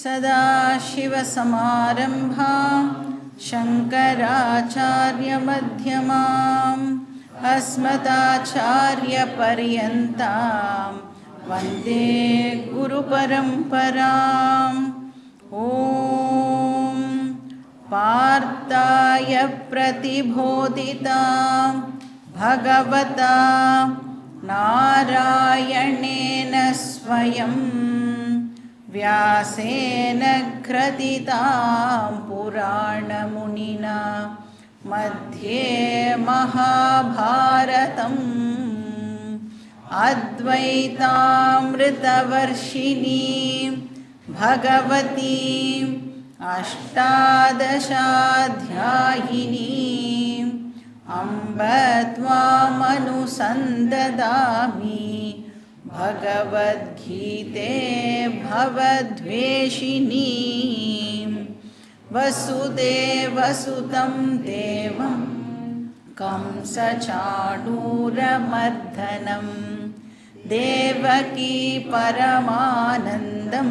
सदाशिवसमारम्भां शङ्कराचार्यमध्यमाम् अस्मदाचार्यपर्यन्तां वन्दे गुरुपरम्पराम्। ॐ पार्थाय प्रतिबोधितां भगवता नारायणेन स्वयं व्यासेन ग्रथितां पुराणमुनिना मध्ये महाभारतम् अद्वैतामृतवर्षिणीं भगवतीम् अष्टादशाध्यायिनीम् अम्ब त्वामनुसन्ददामि भगवद्गीते भवद्वेषिणीं वसुदेवसुतं देवं कंसचाणूरमर्दनं देवकी परमानन्दं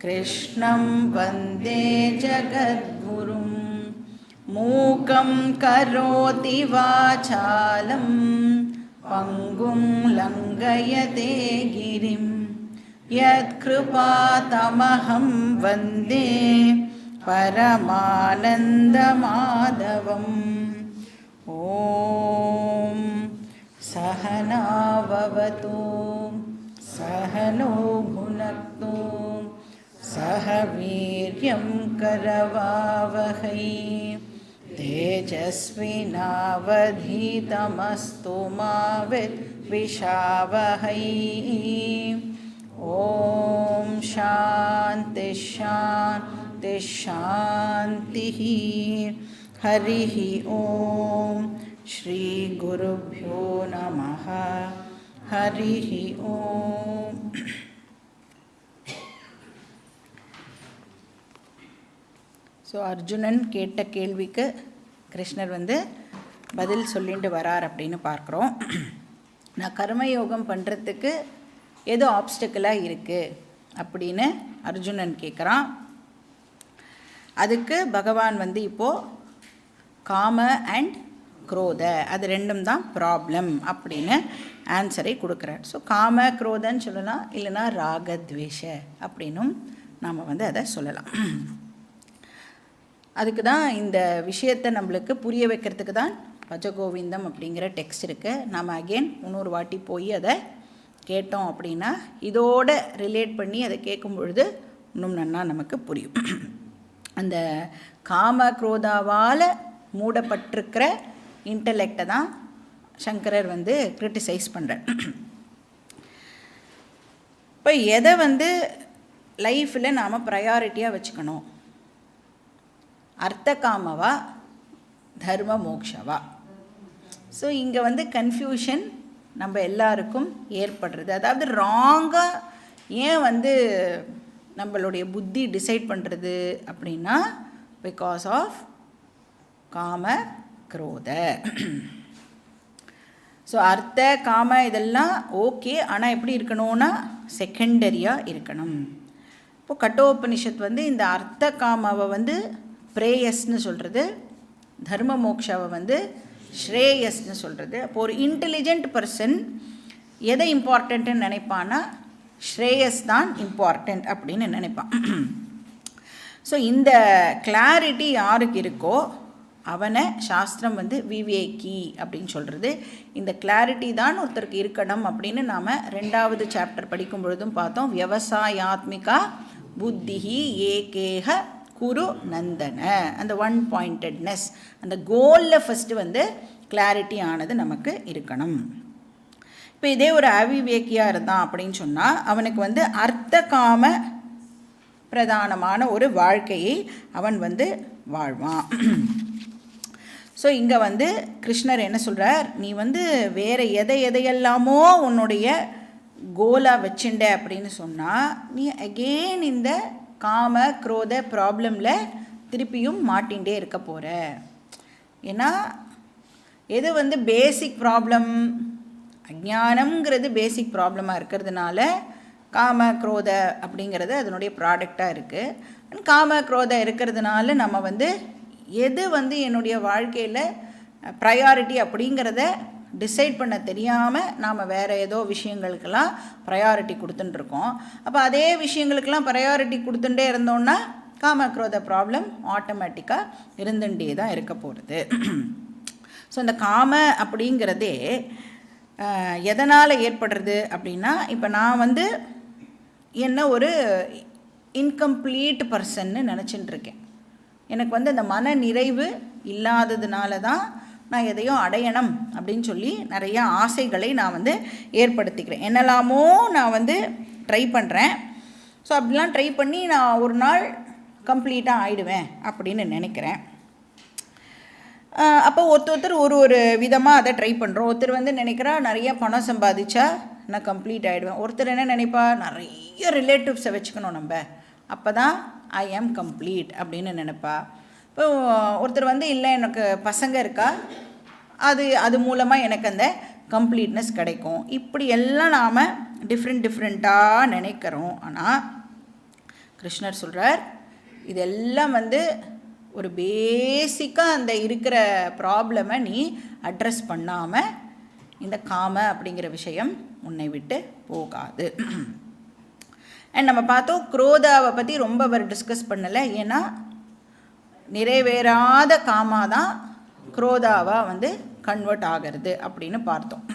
कृष्णं वन्दे जगद्गुरुं। मूकं करोति वाचालं पङ्गुं लङ्घयते गिरिं यत्कृपातमहं वन्दे परमानन्दमाधवम्। ॐ सहना भवतु सहनो भुनक्तु सह वीर्यं करवावहै तेजस्विनावधीतमस्तु मा विद्विषावहै। ॐ शान्ति शान्ति शान्तिः। हरिः ॐ श्री गुरुभ्यो नमः। हरिः ॐ। ஸோ அர்ஜுனன் கேட்ட கேள்விக்கு கிருஷ்ணர் பதில் சொல்லிட்டு வரார் அப்படின்னு பார்க்குறோம். நான் கர்மயோகம் பண்ணுறதுக்கு ஏதோ ஆப்ஸ்டக்கிளாக இருக்குது அப்படின்னு அர்ஜுனன் கேட்குறான். அதுக்கு பகவான் இப்போது காம அண்ட் குரோத அது ரெண்டும் தான் ப்ராப்ளம் அப்படின்னு ஆன்சரை கொடுக்குறார். ஸோ காம குரோதன்னு சொல்லலாம், இல்லைனா ராகத்வேஷ அப்படின்னும் நாம் அதை சொல்லலாம். அதுக்கு தான் இந்த விஷயத்தை நம்மளுக்கு புரிய வைக்கிறதுக்கு தான் பஜகோவிந்தம் அப்படிங்கிற டெக்ஸ்ட் இருக்குது. நாம் அகெயின் இன்னொரு வாட்டி போய் அதை கேட்டோம் அப்படின்னா இதோட ரிலேட் பண்ணி அதை கேட்கும் பொழுது இன்னும் நன்னா நமக்கு புரியும். அந்த காம குரோதாவால் மூடப்பட்டிருக்கிற இன்டலெக்டை தான் சங்கரர் கிரிட்டிசைஸ் பண்ணுறார். இப்போ எதை லைஃப்பில் நாம் ப்ரையாரிட்டியாக வச்சுக்கணும், அர்த்த காமவா தர்ம மோக்ஷவா? ஸோ இங்கே கன்ஃபியூஷன் நம்ம எல்லாருக்கும் ஏற்படுறது. அதாவது ராங்காக ஏன் நம்மளுடைய புத்தி டிசைட் பண்ணுறது அப்படின்னா பிகாஸ் ஆஃப் காம குரோத. ஸோ அர்த்த காம இதெல்லாம் ஓகே, ஆனால் எப்படி இருக்கணும்னா செகண்டரியாக இருக்கணும். இப்போது கட்டோபனிஷத் இந்த அர்த்த காமாவை பிரேயஸ்ன்னு சொல்கிறது, தர்ம மோக்ஷாவை ஸ்ரேயஸ்ன்னு சொல்கிறது. அப்போ ஒரு இன்டெலிஜென்ட் பர்சன் எதை இம்பார்ட்டண்ட்டுன்னு நினைப்பான்னா ஸ்ரேயஸ் தான் இம்பார்ட்டண்ட் அப்படின்னு நினைப்பான். ஸோ இந்த கிளாரிட்டி யாருக்கு இருக்கோ அவனை சாஸ்திரம் விவேகி அப்படின்னு சொல்கிறது. இந்த கிளாரிட்டி தான் ஒருத்தருக்கு இருக்கணும் அப்படின்னு நாம் 2வது சாப்டர் படிக்கும் பொழுதும் பார்த்தோம். விவசாயாத்மிகா புத்திஹி ஏகேக குரு நந்தன, அந்த ஒன் பாயிண்டட்னஸ், அந்த கோலில் ஃபஸ்ட்டு கிளாரிட்டி ஆனது நமக்கு இருக்கணும். இப்போ இதே ஒரு அவிவேக்கியாக இருந்தான் அப்படின்னு சொன்னால் அவனுக்கு அர்த்த காம பிரதானமான ஒரு வாழ்க்கையை அவன் வாழ்வான். ஸோ இங்கே கிருஷ்ணர் என்ன சொல்கிறார், நீ வேறு எதையெல்லாமோ உன்னுடைய கோலாக வச்சுண்ட அப்படின்னு சொன்னால் நீ அகெயின் இந்த காம குரோத ப்ராப்ளமில் திருப்பியும் மாட்டிகிட்டே இருக்க போகிற. ஏன்னா எது பேசிக் ப்ராப்ளம், அஜ்ஞானம்ங்கிறது பேசிக் ப்ராப்ளமாக இருக்கிறதுனால காம குரோத அப்படிங்கிறது அதனுடைய ப்ராடக்டாக இருக்குது. காம குரோதம் இருக்கிறதுனால நம்ம வந்து எது வந்து என்னுடைய வாழ்க்கையில் ப்ரையாரிட்டி அப்படிங்கிறத டிசைட் பண்ண தெரியாமல் நாம் வேறு ஏதோ விஷயங்களுக்கெல்லாம் ப்ரையாரிட்டி கொடுத்துட்டுருக்கோம். அப்போ அதே விஷயங்களுக்கெல்லாம் ப்ரையாரிட்டி கொடுத்துட்டே இருந்தோன்னா காமக்ரோத ப்ராப்ளம் ஆட்டோமேட்டிக்காக இருந்துகிட்டே தான் இருக்க போகிறது. ஸோ இந்த காம அப்படிங்கிறதே எதனால் ஏற்படுறது அப்படின்னா, இப்போ நான் வந்து என்ன ஒரு இன்கம்ப்ளீட் பர்சன்னு நினச்சிட்டு இருக்கேன். எனக்கு வந்து அந்த மன நிறைவு இல்லாததுனால தான் நான் எதையும் அடையணும் அப்படின்னு சொல்லி நிறையா ஆசைகளை நான் வந்து ஏற்படுத்திக்கிறேன். என்னெல்லாமோ நான் வந்து ட்ரை பண்ணுறேன். ஸோ அப்படிலாம் ட்ரை பண்ணி நான் ஒரு நாள் கம்ப்ளீட்டாக ஆகிடுவேன் அப்படின்னு நினைக்கிறேன். அப்போ ஒருத்தர் ஒரு விதமாக அதை ட்ரை பண்ணுறோம். ஒருத்தர் வந்து நினைக்கிறா நிறைய பணம் சம்பாதிச்சா நான் கம்ப்ளீட் ஆகிடுவேன். ஒருத்தர் என்ன நினைப்பா, நிறைய ரிலேட்டிவ்ஸை வச்சுக்கணும் நம்ம, அப்போ தான் ஐ ஆம் கம்ப்ளீட் அப்படின்னு நினைப்பா. இப்போ ஒருத்தர் வந்து இல்லை எனக்கு பசங்க இருக்கா, அது மூலமாக எனக்கு அந்த கம்ப்ளீட்னஸ் கிடைக்கும். இப்படி எல்லாம் நாம் டிஃப்ரெண்ட்டாக நினைக்கிறோம். ஆனால் கிருஷ்ணர் சொல்கிறார், இதெல்லாம் வந்து ஒரு பேசிக்காக அந்த இருக்கிற ப்ராப்ளமை நீ அட்ரஸ் பண்ணாமல் இந்த காம அப்படிங்கிற விஷயம் உன்னை விட்டு போகாது. அண்ட் நம்ம பார்த்தோம், குரோதாவை பற்றி ரொம்ப அவர் டிஸ்கஸ் பண்ணலை. ஏன்னா நிறைவேறாத காமாதான் குரோதாவாக வந்து கன்வெர்ட் ஆகிறது அப்படின்னு பார்த்தோம்.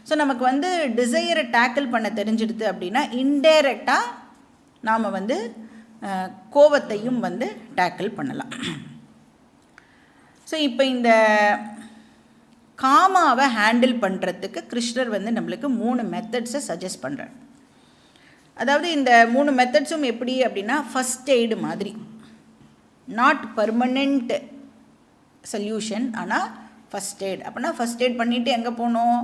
ஸோ நமக்கு வந்து டிசையரை டேக்கிள் பண்ண தெரிஞ்சிடுது அப்படின்னா இன்டைரக்டாக நாம் வந்து கோபத்தையும் வந்து டேக்கிள் பண்ணலாம். ஸோ இப்போ இந்த காமாவை ஹேண்டில் பண்ணுறதுக்கு கிருஷ்ணர் வந்து நம்மளுக்கு 3 மெத்தட்ஸை சஜஸ்ட் பண்ணுறார். அதாவது இந்த 3 மெத்தட்ஸும் எப்படி அப்படின்னா, ஃபஸ்ட் எய்டு மாதிரி, நாட் பர்மனெண்ட் சொல்யூஷன், ஆனால் ஃபஸ்ட் எய்ட். அப்படின்னா ஃபஸ்ட் எய்ட் பண்ணிவிட்டு எங்கே போகணும்,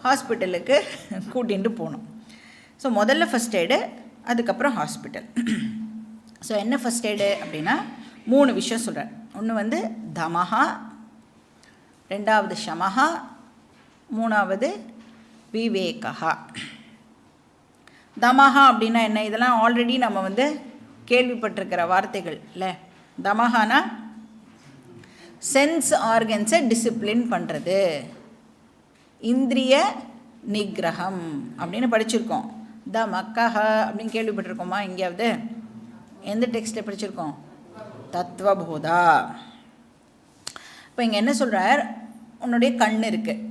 ஹாஸ்பிட்டலுக்கு கூட்டிகிட்டு போகணும். ஸோ முதல்ல ஃபஸ்ட் எய்டு, அதுக்கப்புறம் ஹாஸ்பிட்டல். ஸோ என்ன ஃபஸ்ட் எய்டு அப்படின்னா 3 விஷயம் சொல்கிறேன். ஒன்று வந்து தமஹா, ரெண்டாவது ஷமஹா, மூணாவது விவேகா. தமஹா அப்படின்னா என்ன, இதெல்லாம் ஆல்ரெடி நம்ம வந்து கேள்விப்பட்டிருக்கிற வார்த்தைகள் இல்லை. தமஹானா சென்ஸ் ஆர்கன்ஸை டிசிப்ளின் பண்ணுறது, இந்திரிய நிகிரகம் அப்படின்னு படிச்சிருக்கோம். தமக்கஹ அப்படின்னு கேள்விப்பட்டிருக்கோமா எங்கேயாவது? எந்த டெக்ஸ்ட்டில் படிச்சிருக்கோம்? தத்துவபோதா. இப்போ இங்கே என்ன சொல்கிறார், உன்னுடைய கண் இருக்குது,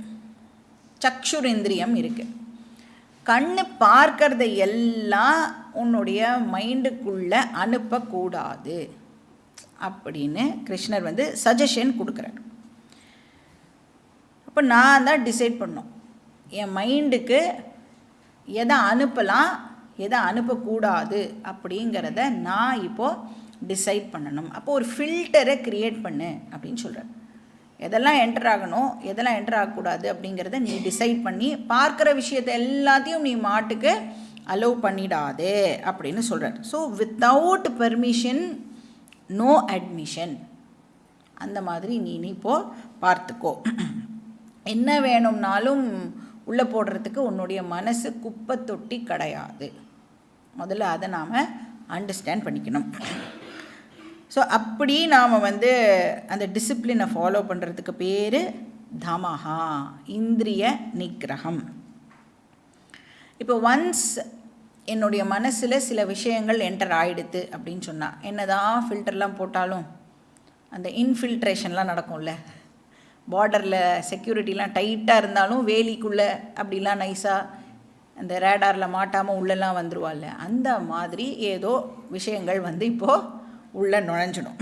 சக்ஷுர் இந்திரியம் இருக்குது. கண் பார்க்கறத எல்லாம் உன்னுடைய மைண்டுக்குள்ளே அனுப்பக்கூடாது அப்படின்னு கிருஷ்ணர் வந்து சஜஷன் கொடுக்குறார். அப்போ நான் தான் டிசைட் பண்ணோம் என் மைண்டுக்கு எதை அனுப்பலாம் எதை அனுப்பக்கூடாது அப்படிங்கிறத நான் இப்போது டிசைட் பண்ணணும். அப்போது ஒரு ஃபில்டரை க்ரியேட் பண்ணு அப்படின்னு சொல்கிறேன். எதெல்லாம் என்டர் ஆகணும் எதெல்லாம் என்டர் ஆகக்கூடாது அப்படிங்கிறத நீ டிசைட் பண்ணி பார்க்குற விஷயத்தை எல்லாத்தையும் நீ மாட்டுக்கு அலோவ் பண்ணிடாதே அப்படின்னு சொல்கிறார். So without permission no admission. அந்த மாதிரி நீ இப்போது பார்த்துக்கோ. என்ன வேணும்னாலும் உள்ளே போடுறதுக்கு உன்னுடைய மனசு குப்பை தொட்டி கிடையாது. முதல்ல அதை நாம் அண்டர்ஸ்டாண்ட் பண்ணிக்கணும். ஸோ அப்படி நாம் வந்து அந்த டிசிப்ளினை ஃபாலோ பண்ணுறதுக்கு பேர் தமஹா, இந்திரிய நிகிரகம். இப்போ ஒன்ஸ் என்னுடைய மனசில் சில விஷயங்கள் என்டர் ஆகிடுது அப்படின்னு சொன்னால், என்ன தான் ஃபில்டர்லாம் போட்டாலும் அந்த இன்ஃபில்ட்ரேஷன்லாம் நடக்கும்ல, பார்டரில் செக்யூரிட்டிலாம் டைட்டாக இருந்தாலும் வேலிக்குள்ளே அப்படிலாம் நைஸாக அந்த ரேடாரில் மாட்டாமல் உள்ளெல்லாம் வந்துடுவாள்ல, அந்த மாதிரி ஏதோ விஷயங்கள் வந்து இப்போது உள்ளே நுழைஞ்சிடும்.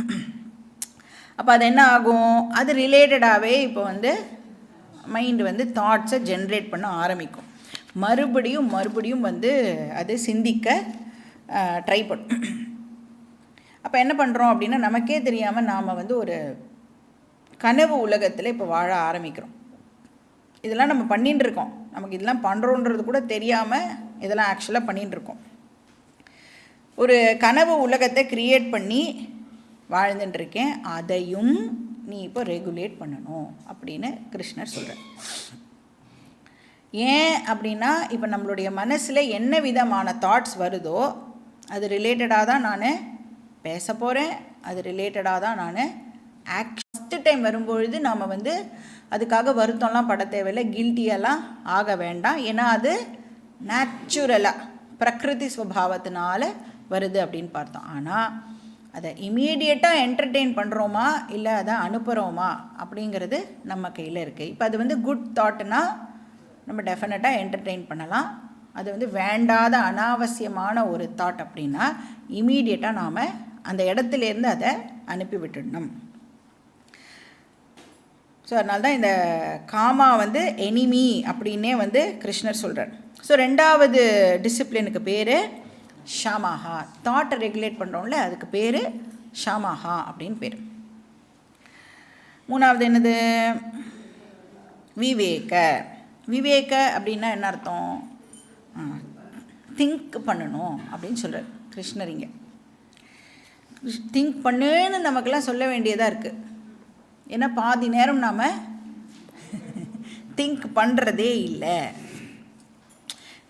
அப்போ அது என்ன ஆகும், அது ரிலேட்டடாகவே இப்போ வந்து மைண்டு வந்து தாட்ஸை ஜென்ரேட் பண்ண ஆரம்பிக்கும். மறுபடியும் வந்து அது சிந்திக்க ட்ரை பண்ணும். அப்போ என்ன பண்ணுறோம் அப்படின்னா, நமக்கே தெரியாமல் நாம் வந்து ஒரு கனவு உலகத்தில் இப்போ வாழ ஆரம்பிக்கிறோம். இதெல்லாம் நம்ம பண்ணிகிட்டு இருக்கோம், நமக்கு இதெல்லாம் பண்ணுறோன்றது கூட தெரியாமல் இதெல்லாம் ஆக்சுவலாக பண்ணிகிட்டு இருக்கோம். ஒரு கனவு உலகத்தை க்ரியேட் பண்ணி வாழ்ந்துட்டுருக்கேன், அதையும் நீ இப்போ ரெகுலேட் பண்ணணும் அப்படின்னு கிருஷ்ணர் சொல்கிறார். ஏன் அப்படின்னா இப்போ நம்மளுடைய மனசில் என்ன விதமான தாட்ஸ் வருதோ அது ரிலேட்டடாக தான் நான் பேச போகிறேன், அது ரிலேட்டடாக தான் நான் ஃபஸ்ட்டு டைம் வரும்பொழுது நாம் வந்து அதுக்காக வருத்தம்லாம் பட தேவையில்லை, கில்ட்டியெல்லாம் ஆக வேண்டாம். ஏன்னா அது நேச்சுரலாக பிரகிருதி ஸ்வபாவத்தினால வருது அப்படின்னு பார்த்தோம். ஆனால் அதை இமீடியட்டாக என்டர்டெயின் பண்ணுறோமா இல்லை அதை அனுப்புகிறோமா அப்படிங்கிறது நம்ம கையில் இருக்குது. இப்போ அது வந்து குட் தாட்னா நம்ம டெஃபினட்டாக என்டர்டெயின் பண்ணலாம். அது வந்து வேண்டாத அனாவசியமான ஒரு தாட் அப்படின்னா இமீடியட்டாக நாம் அந்த இடத்துலேருந்து அதை அனுப்பி விட்டுடணும். ஸோ அதனால தான் இந்த காமா வந்து எனிமி அப்படின்னே வந்து கிருஷ்ணர் சொல்கிறார். ஸோ ரெண்டாவது டிசிப்ளினுக்கு பேர் ஷாமாஹா. தாட்டை ரெகுலேட் பண்ணுறோம்ல அதுக்கு பேர் ஷாமாஹா அப்படின்னு பேர். மூணாவது என்னது? விவேக. விவேக அப்படின்னா என்ன அர்த்தம்? திங்க் பண்ணணும் அப்படின்னு சொல்கிறார் கிருஷ்ணர். இங்கே திங்க் பண்ணுன்னு நமக்கெல்லாம் சொல்ல வேண்டியதாக இருக்குது. ஏன்னா பாதி நேரம் நாம் திங்க் பண்ணுறதே இல்லை.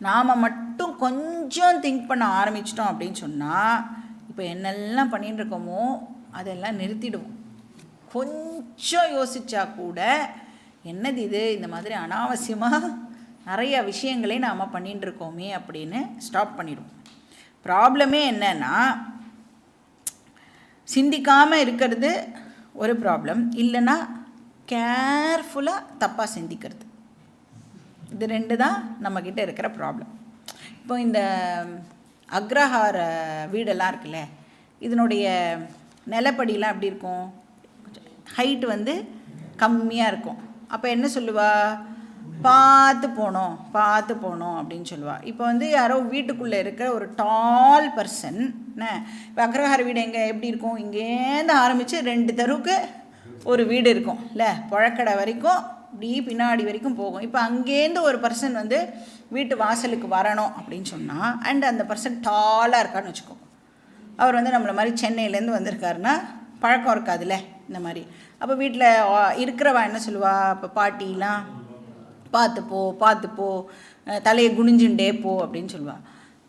நாம் மட்டும் கொஞ்சம் திங்க் பண்ண ஆரம்பிச்சிட்டோம் அப்படின்னு சொன்னால் இப்போ என்னெல்லாம் பண்ணிட்டு இருக்கோமோ அதெல்லாம் நிறுத்திடுவோம். கொஞ்சம் யோசித்தா கூட என்னது இது, இந்த மாதிரி அனாவசியமாக நிறைய விஷயங்களே நாம் பண்ணிட்டு இருக்கோமே அப்படின்னு ஸ்டாப் பண்ணிடுவோம். ப்ராப்ளமே என்னன்னா சிந்திக்காமல் இருக்கிறது ஒரு ப்ராப்ளம், இல்லைன்னா கேர்ஃபுல்லாக தப்பாக சிந்திக்கிறது. இது ரெண்டு தான் நம்மக்கிட்ட இருக்கிற ப்ராப்ளம். இப்போ இந்த அக்ரஹார வீடெல்லாம் இருக்குல்ல, இதனுடைய நிலப்படியெலாம் எப்படி இருக்கும்? ஹைட் வந்து கம்மியாக இருக்கும். அப்போ என்ன சொல்லுவா? பார்த்து போனோம் பார்த்து போனோம் அப்படின்னு சொல்லுவாள். இப்போ வந்து யாரோ வீட்டுக்குள்ளே இருக்கிற ஒரு டால் பர்சன், இப்போ அக்ரஹார வீடு எங்கே எப்படி இருக்கும்? இங்கேருந்து ஆரம்பித்து 2 தெருவுக்கு ஒரு வீடு இருக்கும் இல்லை, புழக்கடை வரைக்கும் இப்படி பின்னாடி வரைக்கும் போகும். இப்போ அங்கேருந்து ஒரு பர்சன் வந்து வீட்டு வாசலுக்கு வரணும் அப்படின்னு சொன்னால், அண்ட் அந்த பர்சன் டாலாக இருக்கான்னு வச்சுக்கோ. அவர் வந்து நம்மளை மாதிரி சென்னையிலேருந்து வந்திருக்காருன்னா பழக்கம் இருக்காதுல்ல இந்த மாதிரி. அப்போ வீட்டில் இருக்கிறவா என்ன சொல்லுவா? இப்போ பாட்டிலாம் பார்த்துப்போ பார்த்துப்போ தலையை குனிஞ்சுண்டே போ அப்படின்னு சொல்லுவாள்.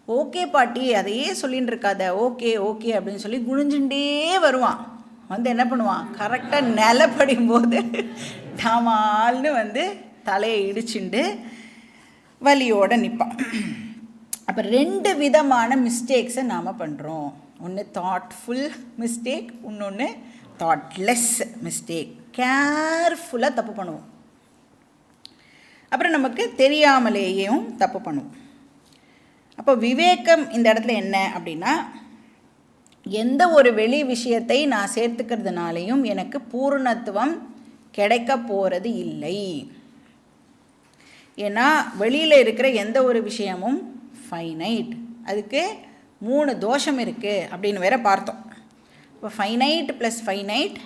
ஓகே பாட்டி, அதையே சொல்லின்னு இருக்காத, ஓகே ஓகே அப்படின்னு சொல்லி குனிஞ்சுண்டே வருவான். வந்து என்ன பண்ணுவான்? கரெக்டாக நிலப்படியும் போது டாமால்னு வந்து தலையை இடிச்சுண்டு வலியோடு நிற்பான். அப்போ 2 விதமான மிஸ்டேக்ஸை நாம் பண்ணுறோம். ஒன்று தாட்ஃபுல் மிஸ்டேக், இன்னொன்று தாட்லெஸ் மிஸ்டேக். கேர்ஃபுல்லாக தப்பு பண்ணுவோம், அப்புறம் நமக்கு தெரியாமலேயும் தப்பு பண்ணுவோம். அப்போ விவேகம் இந்த இடத்துல என்ன அப்படின்னா, எந்த ஒரு வெளி விஷயத்தை நான் சேர்த்துக்கிறதுனாலையும் எனக்கு பூர்ணத்துவம் கிடைக்க போகிறது இல்லை. ஏன்னா வெளியில் இருக்கிற எந்த ஒரு விஷயமும் ஃபைனைட், அதுக்கு 3 தோஷம் இருக்குது அப்படின்னு வேற பார்த்தோம். இப்போ ஃபைனைட் ப்ளஸ் ஃபைனைட்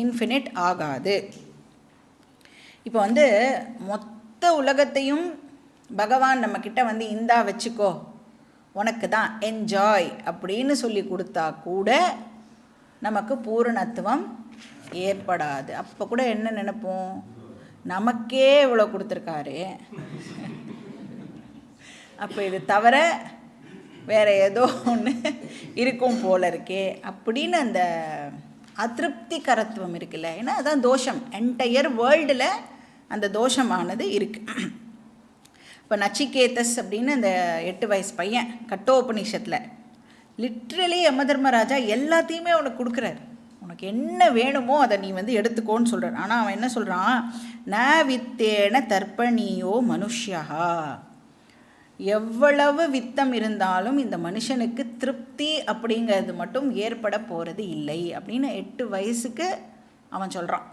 இன்ஃபினிட் ஆகாது. இப்போ வந்து மொத்த உலகத்தையும் பகவான் நம்மக்கிட்ட வந்து இந்தா வச்சுக்கோ, உனக்கு தான் என்ஜாய் அப்படின்னு சொல்லி கொடுத்தா கூட நமக்கு பூரணத்துவம் ஏற்படாது. அப்போ கூட என்ன நினைப்போம்? நமக்கே இவ்வளோ கொடுத்துருக்காரு, அப்போ இது தவிர வேறு ஏதோ ஒன்று இருக்கும் போல இருக்கே அப்படின்னு அந்த அதிருப்திகரத்துவம் இருக்குல்ல. ஏன்னா அதான் தோஷம். என்டையர் வேர்ல்டில் அந்த தோஷமானது இருக்குது. இப்போ நச்சிகேதஸ் அப்படின்னு அந்த 8 வயசு பையன் கட்டோபனிஷத்தில் லிட்ரலி யமதர்மராஜா எல்லாத்தையுமே அவனுக்கு கொடுக்குறாரு. உனக்கு என்ன வேணுமோ அதை நீ வந்து எடுத்துக்கோன்னு சொல்கிறார். ஆனால் அவன் என்ன சொல்கிறான்? ந வித்தேன தர்ப்பணியோ மனுஷ்யா, எவ்வளவு வித்தம் இருந்தாலும் இந்த மனுஷனுக்கு திருப்தி அப்படிங்கிறது மட்டும் ஏற்பட போகிறது இல்லை அப்படின்னு 8 வயசுக்கு அவன் சொல்கிறான்.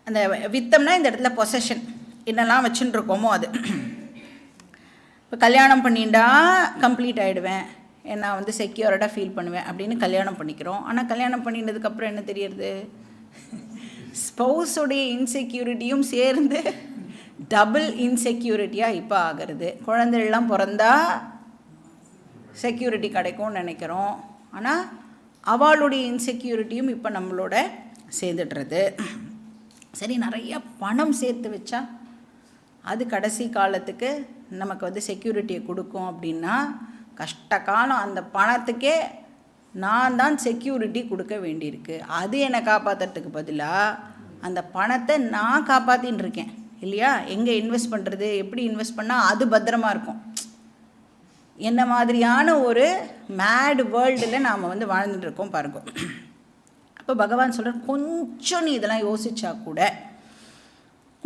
அந்த வித்தம்னா இந்த இடத்துல பொசஷன், என்னெல்லாம் வச்சுன்னு இருக்கோமோ அது. இப்போ கல்யாணம் பண்ணிண்டா கம்ப்ளீட் ஆகிடுவேன், நான் வந்து செக்யூர்டாக ஃபீல் பண்ணுவேன் அப்படின்னு கல்யாணம் பண்ணிக்கிறோம். ஆனால் கல்யாணம் பண்ணினதுக்கப்புறம் என்ன தெரியுது? ஸ்பௌஸுடைய இன்செக்யூரிட்டியும் சேர்ந்து டபுள் இன்செக்யூரிட்டியாக இப்போ ஆகிறது. குழந்தைகள்லாம் பிறந்தா செக்யூரிட்டி கிடைக்கும்னு நினைக்கிறோம், ஆனால் அவளுடைய இன்செக்யூரிட்டியும் இப்போ நம்மளோட சேர்ந்துடுறது. சரி, நிறைய பணம் சேர்த்து வச்சா அது கடைசி காலத்துக்கு நமக்கு வந்து செக்யூரிட்டியை கொடுக்கும் அப்படின்னா கஷ்ட காலம் அந்த பணத்துக்கே நான் தான் செக்யூரிட்டி கொடுக்க வேண்டியிருக்கு. அது என்னை காப்பாற்றுறதுக்கு பதிலாக அந்த பணத்தை நான் காப்பாற்றின்னு இருக்கேன் இல்லையா? எங்கே இன்வெஸ்ட் பண்ணுறது, எப்படி இன்வெஸ்ட் பண்ணால் அது பத்திரமா இருக்கும். என்ன மாதிரியான ஒரு மேட் வேர்ல்டில் நாம் வந்து வாழ்ந்துட்டுருக்கோம் பாருங்க. அப்போ பகவான் சொல்கிறார், கொஞ்சம் நீ இதெல்லாம் யோசிச்சா கூட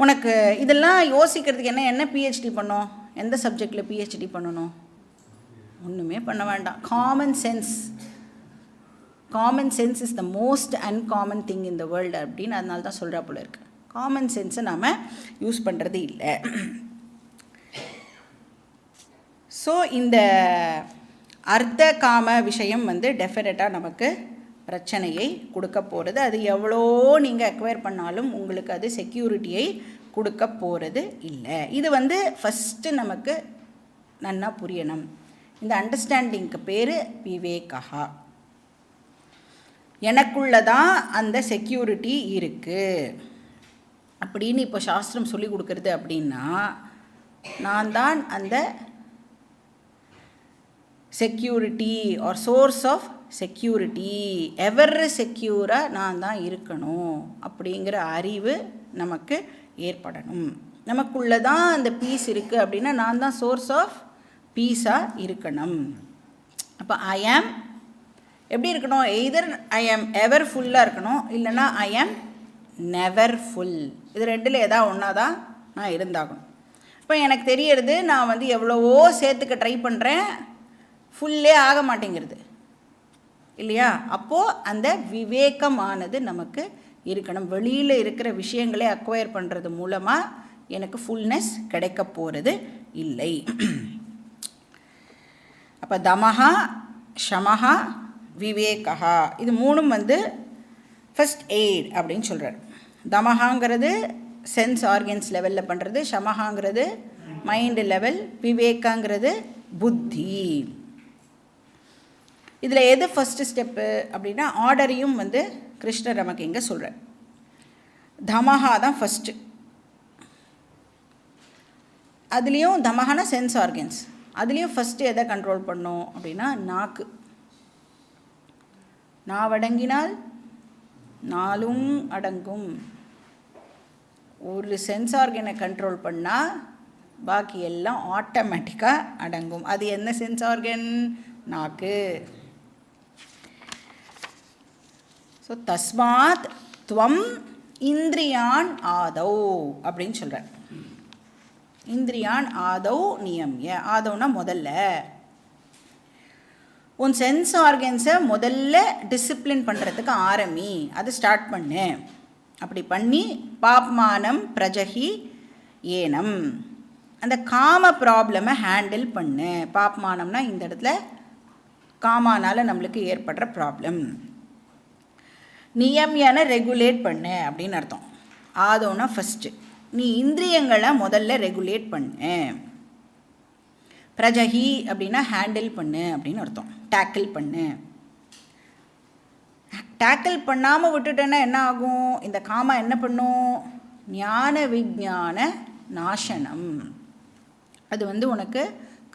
உனக்கு இதெல்லாம் யோசிக்கிறதுக்கு என்ன பிஹெச்டி பண்ணோம், எந்த சப்ஜெக்டில் பிஹெச்டி பண்ணணும், ஒன்றுமே பண்ண வேண்டாம். Common sense is the most uncommon thing in the world அப்படின்னு அதனால தான் சொல்கிறா போல இருக்குது. காமன் சென்ஸை நாம் யூஸ் பண்ணுறது இல்லை. ஸோ இந்த அர்த்த காம விஷயம் வந்து டெஃபினட்டாக நமக்கு பிரச்சனையை கொடுக்க போகிறது. அது எவ்வளோ நீங்கள் அக்வயர் பண்ணாலும் உங்களுக்கு அது செக்யூரிட்டியை கொடுக்க போகிறது இல்லை. இது வந்து ஃபஸ்ட்டு நமக்கு நன்னா புரியணும். இந்த அண்டர்ஸ்டாண்டிங்க்கு பேர் விவேகா. எனக்குள்ளதான் அந்த செக்யூரிட்டி இருக்குது அப்படின்னு இப்போ சாஸ்திரம் சொல்லி கொடுக்குறது அப்படின்னா நான் தான் அந்த security or source of security, ever செக்யூராக நான் தான் இருக்கணும் அப்படிங்கிற அறிவு நமக்கு ஏற்படணும். நமக்குள்ளே தான் அந்த பீஸ் இருக்குது அப்படின்னா நான் தான் சோர்ஸ் ஆஃப் பீஸாக இருக்கணும். அப்போ ஐ ஆம் எப்படி இருக்கணும், எய்தர் ஐ ஆம் எவர் ஃபுல்லாக இருக்கணும், இல்லைன்னா ஐ ஆம் நெவர் ஃபுல். இது ரெண்டில் ஏதாவது ஒன்றா தான் நான் இருந்தாகணும். இப்போ எனக்கு தெரியறது நான் வந்து எவ்வளவோ சேர்த்துக்க ட்ரை பண்ணுறேன், ஃபுல்லே ஆக மாட்டேங்கிறது இல்லையா? அப்போது அந்த விவேகமானது நமக்கு இருக்கணும். வெளியில் இருக்கிற விஷயங்களை அக்வயர் பண்ணுறது மூலமாக எனக்கு ஃபுல்னஸ் கிடைக்க போகிறது இல்லை. அப்போ தமஹா, ஷமஹா, விவேகா, இது மூணும் வந்து ஃபஸ்ட் எய்ட் அப்படின்னு சொல்கிறார். தமஹாங்கிறது சென்ஸ் ஆர்கன்ஸ் லெவலில் பண்ணுறது, ஷமஹாங்கிறது மைண்டு லெவல், விவேகாங்கிறது புத்தி. இதில் எது ஃபஸ்ட்டு ஸ்டெப்பு அப்படின்னா ஆர்டரையும் வந்து கிருஷ்ணர் நமக்கு இங்கே சொல்கிறார். தமஹா தான் ஃபஸ்ட்டு. அதுலேயும் தமஹானா சென்ஸ் ஆர்கன்ஸ், அதுலேயும் ஃபஸ்ட்டு எதை கண்ட்ரோல் பண்ணோம் அப்படின்னா நாக்கு. நாவடங்கினால் நாளும் அடங்கும். ஒரு சென்ஸ் ஆர்கனை கண்ட்ரோல் பண்ணால் பாக்கி எல்லாம் ஆட்டோமேட்டிக்காக அடங்கும். அது என்ன சென்ஸ் ஆர்கன்? நாக்கு. ஸோ தஸ்மாத் துவம் இந்திரியான் ஆதௌ அப்படின்னு சொல்கிறார். இந்திரியான் ஆதௌ நியம்ய. ஆதௌனா முதல்ல உன் சென்ஸ் ஆர்கன்ஸை முதல்ல டிசிப்ளின் பண்ணுறதுக்கு ஆரம்பி, அது ஸ்டார்ட் பண்ணு. அப்படி பண்ணி பாப்மானம் பிரஜகி ஏனம், அந்த காம ப்ராப்ளமை ஹேண்டில் பண்ணு. பாப்மானம்னா இந்த இடத்துல காமானால் நம்மளுக்கு ஏற்படுற ப்ராப்ளம். நியமியான ரெகுலேட் பண்ணு அப்படின்னு அர்த்தம். ஆதோன்னா ஃபஸ்ட்டு நீ இந்திரியங்களை முதல்ல ரெகுலேட் பண்ணு. பிரஜகி அப்படின்னா ஹேண்டில் பண்ணு அப்படின்னு அர்த்தம், டேக்கிள் பண்ணு. டேக்கிள் பண்ணாமல் விட்டுட்டேன்னா என்ன ஆகும்? இந்த காமா என்ன பண்ணும்? ஞான விஞ்ஞான நாசனம். அது வந்து உனக்கு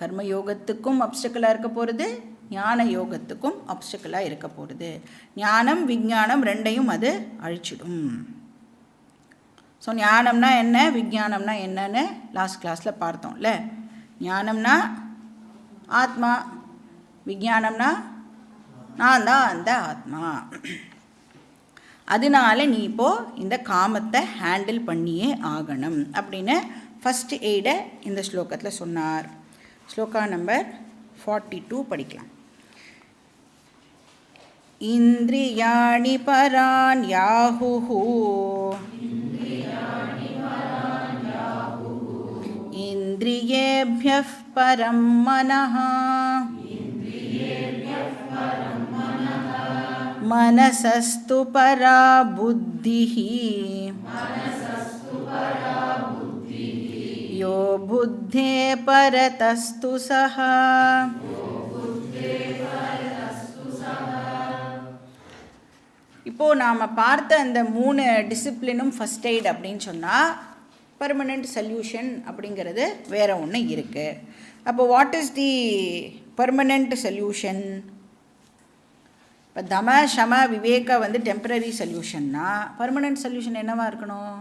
கர்மயோகத்துக்கும் அப்ஸ்டக்கலாக இருக்க போகிறது, ஞான யோகத்துக்கும் அப்ஸ்டக்கலாக இருக்க போகிறது. ஞானம் விஞ்ஞானம் ரெண்டையும் அது அழிச்சிடும். ஸோ ஞானம்னா என்ன, விஞ்ஞானம்னா என்னன்னு லாஸ்ட் கிளாஸில் பார்த்தோம்ல. ஞானம்னா ஆத்மா, விஞ்ஞானம்னா நான் தான் அந்த ஆத்மா. அதனால நீ இப்போது இந்த காமத்தை ஹேண்டில் பண்ணியே ஆகணும் அப்படின்னு ஃபஸ்ட் எய்டை இந்த ஸ்லோகத்தில் சொன்னார். ஸ்லோகா நம்பர் 42 படிக்கலாம். இந்திரியாணி பரான் யாஹுஹு இந்திரியேப்யஃ பரம் மனஹ மனசஸ்து பரா புத்திஹ யோ புத்தே பரதஸ்து சஹா. இப்போது நாம் பார்த்த அந்த 3 டிசிப்ளினும் ஃபஸ்ட் எய்ட் அப்படின்னு சொன்னால் பர்மனெண்ட் சொல்யூஷன் அப்படிங்கிறது வேறு ஒன்று இருக்குது. அப்போ what is the permanent solution? இப்போ தம சம விவேக வந்து டெம்பரரி சொல்யூஷன்னா பர்மனெண்ட் சொல்யூஷன் என்னவா இருக்கணும்?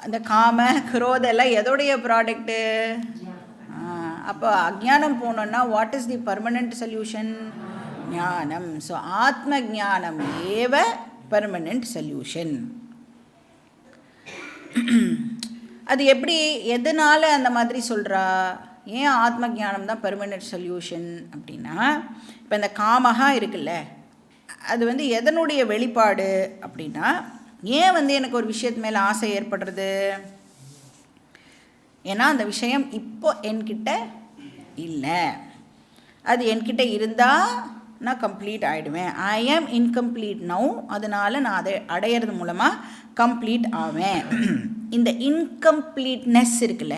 அந்த காம குரோதெல்லாம் எதோடைய ப்ராடக்ட்டு? அப்போ அஜ்ஞானம் போனோன்னா what is the permanent solution? ஞானம். ஸோ ஆத்ம ஜானம் ஏவ பர்மனெண்ட் சொல்யூஷன். அது எப்படி, எதனால் அந்த மாதிரி சொல்கிறா? ஏன் ஆத்ம ஜானம் தான் பர்மனெண்ட் சொல்யூஷன் அப்படின்னா, இப்போ இந்த காமகா இருக்குல்ல, அது வந்து எதனுடைய வெளிப்பாடு அப்படின்னா, ஏன் வந்து எனக்கு ஒரு விஷயத்து மேலே ஆசை ஏற்படுறது? ஏன்னா அந்த விஷயம் இப்போ என்கிட்ட இல்லை. அது என்கிட்ட இருந்தால் நான் கம்ப்ளீட் ஆகிடுவேன். ஐ ஆம் இன்கம்ப்ளீட் நவ். அதனால் நான் அதை அடையிறது மூலமாக கம்ப்ளீட் ஆவேன். இந்த இன்கம்ப்ளீட்னஸ் இருக்குல்ல,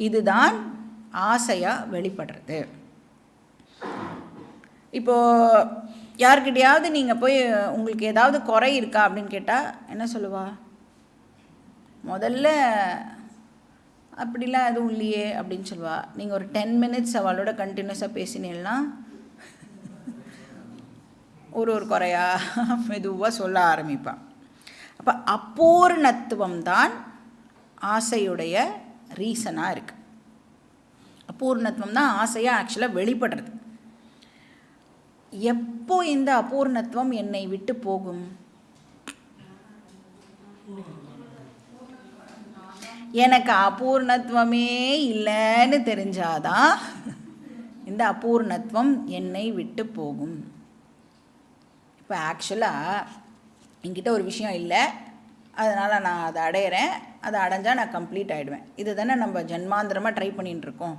இதுதான் ஆசையாக வெளிப்படுறது. இப்போது யார்கிட்டையாவது நீங்கள் போய் உங்களுக்கு ஏதாவது குறை இருக்கா அப்படின்னு கேட்டால் என்ன சொல்லுவா? முதல்ல அப்படிலாம் எதுவும் இல்லையே அப்படின்னு சொல்லுவா. நீங்கள் ஒரு 10 minutes அவளோட கண்டினியூஸாக பேசினீங்கன்னா ஒரு குறையா மெதுவாக சொல்ல ஆரம்பிப்பாள். அப்போ அபூர்ணத்துவம் தான் ஆசையுடைய ரீசனாக இருக்குது. அபூர்ணத்துவம் தான் ஆசையாக ஆக்சுவலாக வெளிப்படுறது. எப்போ இந்த அபூர்ணத்துவம் என்னை விட்டு போகும்? எனக்கு அபூர்ணத்துவமே இல்லைன்னு தெரிஞ்சாதான் இந்த அபூர்ணத்துவம் என்னை விட்டு போகும். இப்போ ஆக்சுவலாக என்கிட்ட ஒரு விஷயம் இல்லை, அதனால் நான் அதை அடையிறேன், அதை அடைஞ்சால் நான் கம்ப்ளீட் ஆகிடுவேன். இது தானே நம்ம ஜன்மாந்திரமாக ட்ரை பண்ணிகிட்ருக்கோம்.